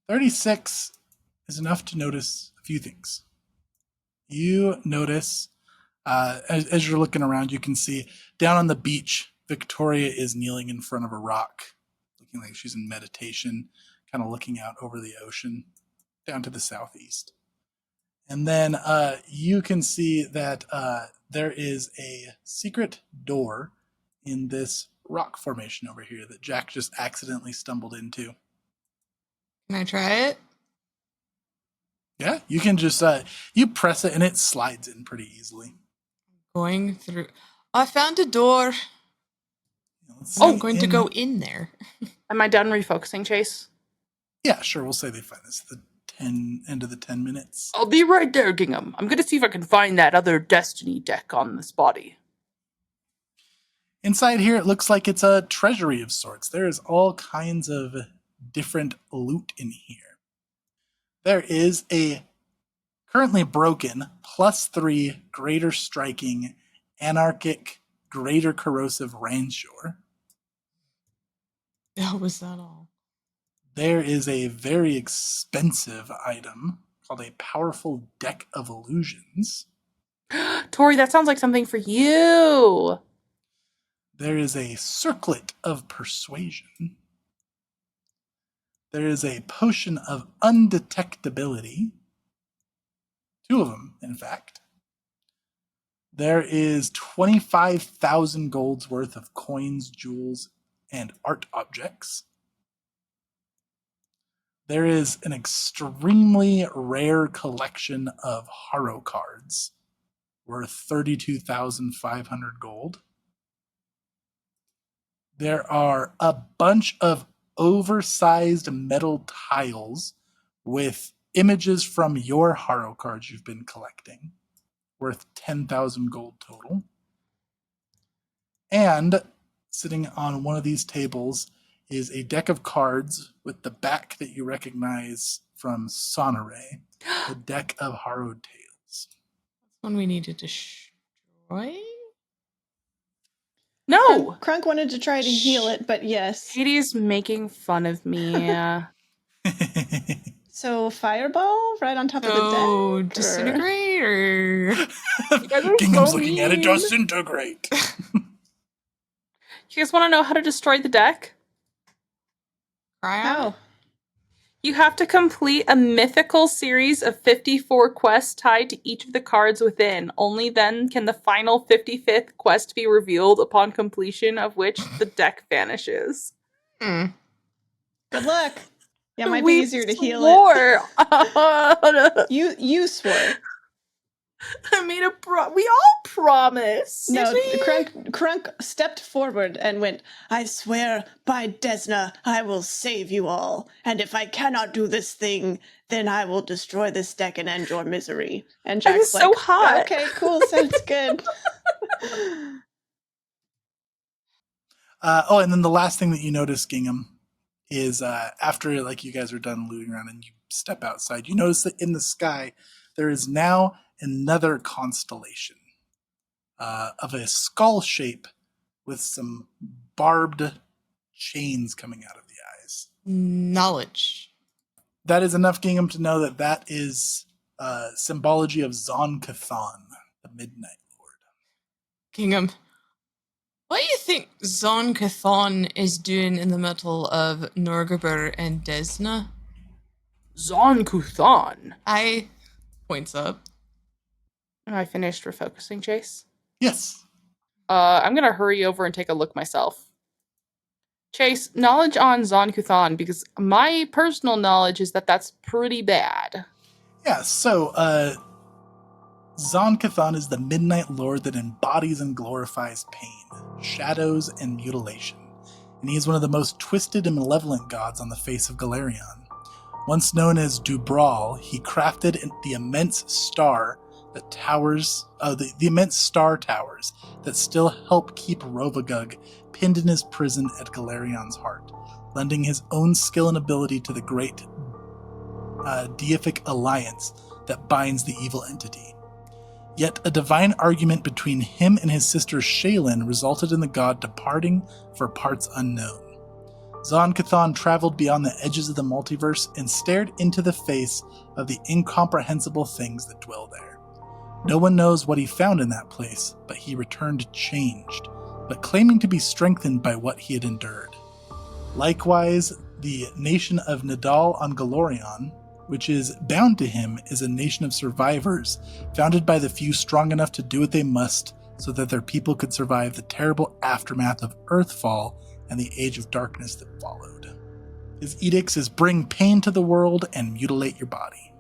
36 is enough to notice a few things. You notice, as you're looking around, you can see down on the beach, Victoria is kneeling in front of a rock, looking like she's in meditation, kind of looking out over the ocean down to the southeast. And then you can see that there is a secret door in this rock formation over here that Jack just accidentally stumbled into. Can I try it? Yeah, you can just, you press it and it slides in pretty easily. Going through. I found a door. Let's I'm see, going to go in there. Am I done refocusing, Chase? Yeah, sure. We'll say they find this at the end of the 10 minutes. I'll be right there, Gingham. I'm gonna see if I can find that other Destiny deck on this body. Inside here, it looks like it's a treasury of sorts. There is all kinds of different loot in here. There is a currently broken +3 greater striking anarchic greater corrosive ransure. Oh, was that all? There is a very expensive item called a powerful deck of illusions. Tori, that sounds like something for you. There is a circlet of persuasion. There is a potion of undetectability. 2 of them, in fact. There is 25,000 gold's worth of coins, jewels, and art objects. There is an extremely rare collection of Haro cards worth 32,500 gold. There are a bunch of oversized metal tiles with images from your Haro cards you've been collecting, worth 10,000 gold total. And sitting on one of these tables is a deck of cards with the back that you recognize from Sonore, the deck of Harrowed Tales. That's one we need to destroy? No! Krunk wanted to try to heal it, but yes. Katie's making fun of me. So fireball right on top of the deck? Oh, disintegrate or... Gingham's so looking at it, mean. disintegrate. You guys want to know how to destroy the deck? Cry out? How? You have to complete a mythical series of 54 quests tied to each of the cards within. Only then can the final 55th quest be revealed, upon completion of which the deck vanishes. Good luck. Yeah, it might We be easier to heal it. swore. You swore. I made we all promised. No, Krunk stepped forward and went, I swear by Desna, I will save you all. And if I cannot do this thing, then I will destroy this deck and end your misery. And Jack's so like, hot. Okay, cool, sounds good. And then the last thing that you notice, Gingham, is after like you guys are done looting around and you step outside, you notice that in the sky there is now another constellation of a skull shape with some barbed chains coming out of the eyes. Knowledge. That is enough, Gingham, to know that that is symbology of Zon-Cathon, the Midnight Lord. Gingham, what do you think Zon-Cathon is doing in the middle of Norgabur and Desna? Zon-Kuthon. I points up. Am I finished refocusing, Chase? Yes. I'm gonna hurry over and take a look myself. Chase, knowledge on Zon-Kuthon, because my personal knowledge is that that's pretty bad. Yeah, so Zon-Cathon is the Midnight Lord that embodies and glorifies pain, shadows, and mutilation. And he is one of the most twisted and malevolent gods on the face of Galarion. Once known as Dubral, he crafted the immense star that towers, the immense star towers that still help keep Rovagug pinned in his prison at Galarion's heart, lending his own skill and ability to the great deific alliance that binds the evil entity. Yet a divine argument between him and his sister Shaylin resulted in the god departing for parts unknown. Zon-Cathon traveled beyond the edges of the multiverse and stared into the face of the incomprehensible things that dwell there. No one knows what he found in that place, but he returned changed, but claiming to be strengthened by what he had endured. Likewise, the nation of Nadal on Galorion, which is bound to him, is a nation of survivors, founded by the few strong enough to do what they must so that their people could survive the terrible aftermath of Earthfall and the Age of Darkness that followed. His edicts is bring pain to the world and mutilate your body.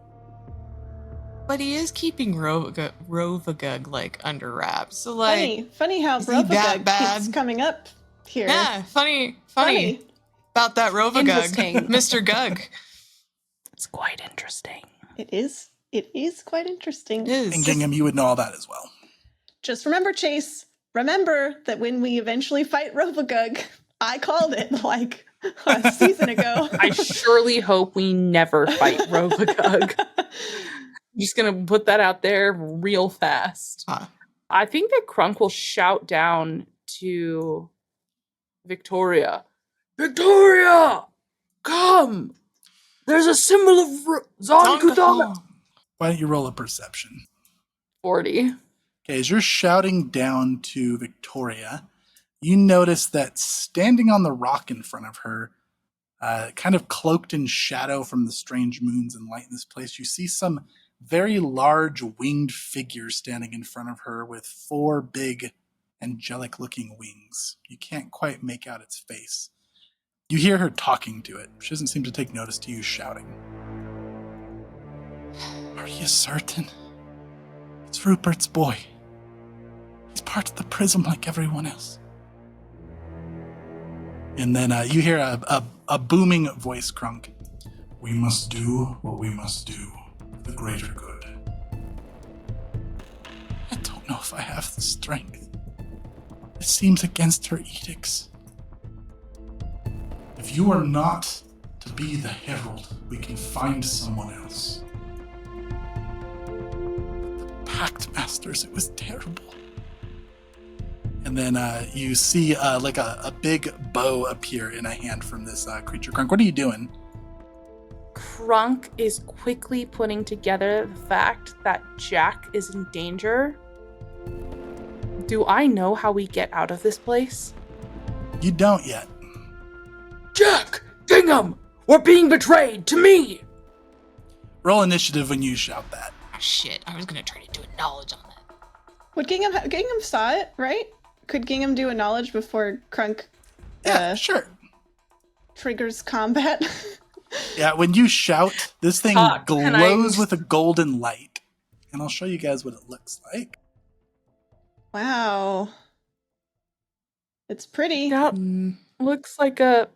But he is keeping Rovagug, like, under wraps. So, like, funny how is he that Rovagug bad? keeps coming up here. Yeah, funny about that Rovagug, Interesting. Mr. Gug. It's quite interesting. It is quite interesting. It is. And Gingham, you would know all that as well. Just remember, Chase, remember that when we eventually fight Rovagug, I called it like a season ago. I surely hope we never fight Rovagug. I'm just gonna put that out there real fast. Huh. I think that Crunk will shout down to Victoria. Victoria! Come! There's a symbol of Zon-Kuthon! Why don't you roll a perception? 40. Okay, as you're shouting down to Victoria, you notice that standing on the rock in front of her, kind of cloaked in shadow from the strange moons and light in this place, you see some very large winged figures standing in front of her with 4 big angelic-looking wings. You can't quite make out its face. You hear her talking to it. She doesn't seem to take notice to you shouting. Are you certain? It's Rupert's boy. He's part of the prism like everyone else. And then you hear a booming voice, Crunk. We must do what we must do for the greater good. I don't know if I have the strength. It seems against her edicts. If you are not to be the herald, we can find someone else. The Pact Masters, it was terrible. And then you see like a big bow appear in a hand from this creature. Crunk, what are you doing? Crunk is quickly putting together the fact that Jack is in danger. Do I know how we get out of this place? You don't yet. Jack! Gingham! We're being betrayed! To me! Roll initiative when you shout that. Oh, shit, I was gonna try to do a knowledge on that. Would Gingham saw it, right? Could Gingham do a knowledge before Crunk Yeah, sure. triggers combat? Yeah, when you shout, this thing Can I- glows with a golden light. And I'll show you guys what it looks like. Wow. It's pretty. That Mm, looks like a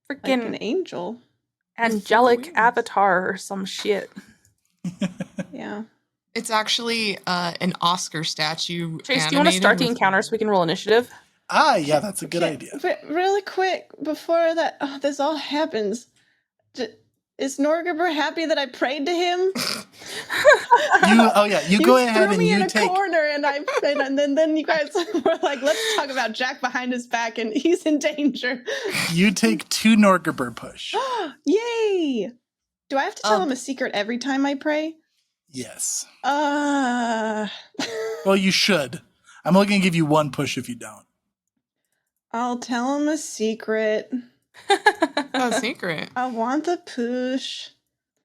Like an freaking angel. angelic wings. avatar or some shit. Yeah. it's actually an Oscar statue. Chase, do you want to animated start the with- encounter so we can roll initiative? Yeah, that's a good Okay, idea. But really quick, before this all happens, is Norgabur happy that I prayed to him? You go ahead threw and me in you a take. corner, and then you guys were like, "Let's talk about Jack behind his back, and he's in danger." You take 2 Norgaber push. Yay! Do I have to tell him a secret every time I pray? Yes. Well, Well, you should. I'm only going to give you 1 push if you don't. I'll tell him a secret. A secret. I want the push.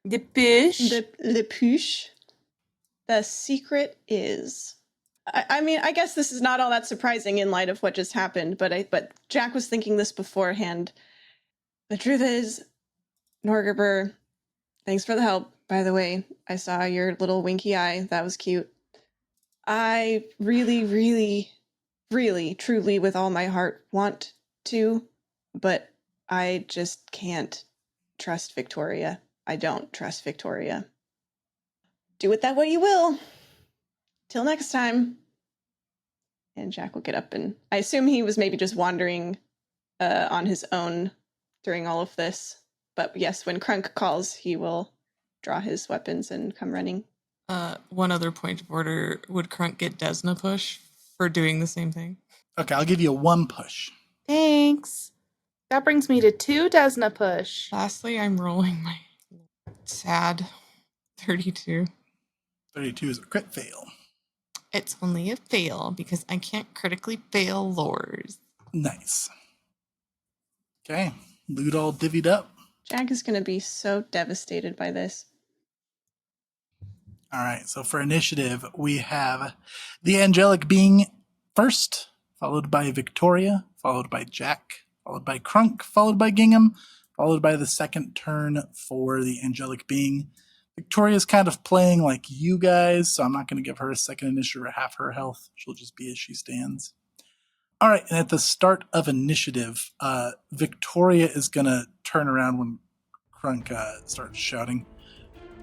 The push. The push. The secret is. I mean, I guess this is not all that surprising in light of what just happened, but Jack was thinking this beforehand. The truth is, Norgaber, thanks for the help, by the way. I saw your little winky eye. That was cute. I really, really, really, truly, with all my heart, want to, but I just can't trust Victoria. I don't trust Victoria. Do with that what you will. Till next time. And Jack will get up, and I assume he was maybe just wandering on his own during all of this. But yes, when Crunk calls, he will draw his weapons and come running. One other point of order. Would Crunk get Desna push for doing the same thing? Okay, I'll give you a 1 push. Thanks. That brings me to 2 Desna push. Lastly, I'm rolling my sad 32. 32 is a crit fail. It's only a fail because I can't critically fail lores. Nice. Okay, loot all divvied up. Jack is going to be so devastated by this. All right, so for initiative, we have the angelic being first, followed by Victoria, followed by Jack, followed by Crunk, followed by Gingham, followed by the second turn for the angelic being. Victoria's kind of playing like you guys, so I'm not going to give her a second initiative or half her health. She'll just be as she stands. All right, and at the start of initiative, Victoria is going to turn around when Crunk starts shouting,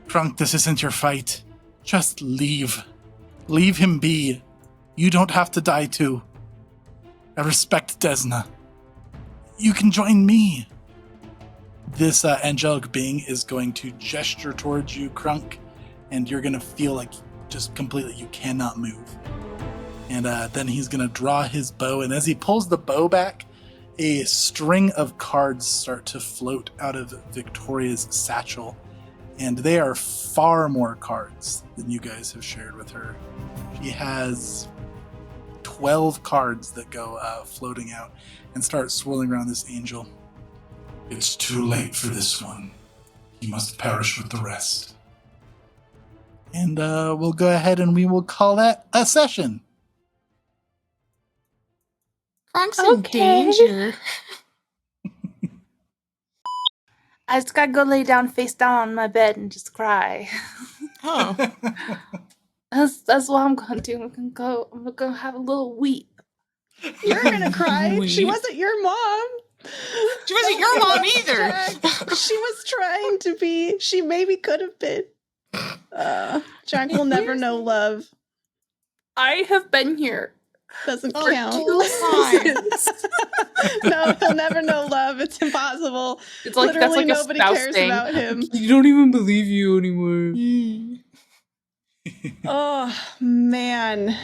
"Crunk, this isn't your fight. Just leave. Leave him be. You don't have to die too. I respect Desna. You can join me." This angelic being is going to gesture towards you, Crunk, and you're going to feel like just completely you cannot move. And then he's going to draw his bow, and as he pulls the bow back, a string of cards start to float out of Victoria's satchel, and they are far more cards than you guys have shared with her. She has 12 cards that go floating out and start swirling around this angel. "It's too late for this one. He must perish with the rest." And we'll go ahead and we will call that a session. Crunk's in Okay. danger. I just gotta go lay down face down on my bed and just cry. Oh, That's what I'm gonna do. I'm gonna have a little weep. You're going to cry. She Weep. wasn't your mom. she wasn't your mom either. Jack, she was trying to be. She maybe could have been. Jack will never know love. I have been here. Doesn't Oh, count. fine. No, he'll never know love. It's impossible. It's like Literally that's like nobody a spouse cares thing. about him. You don't even believe you anymore. Oh, man.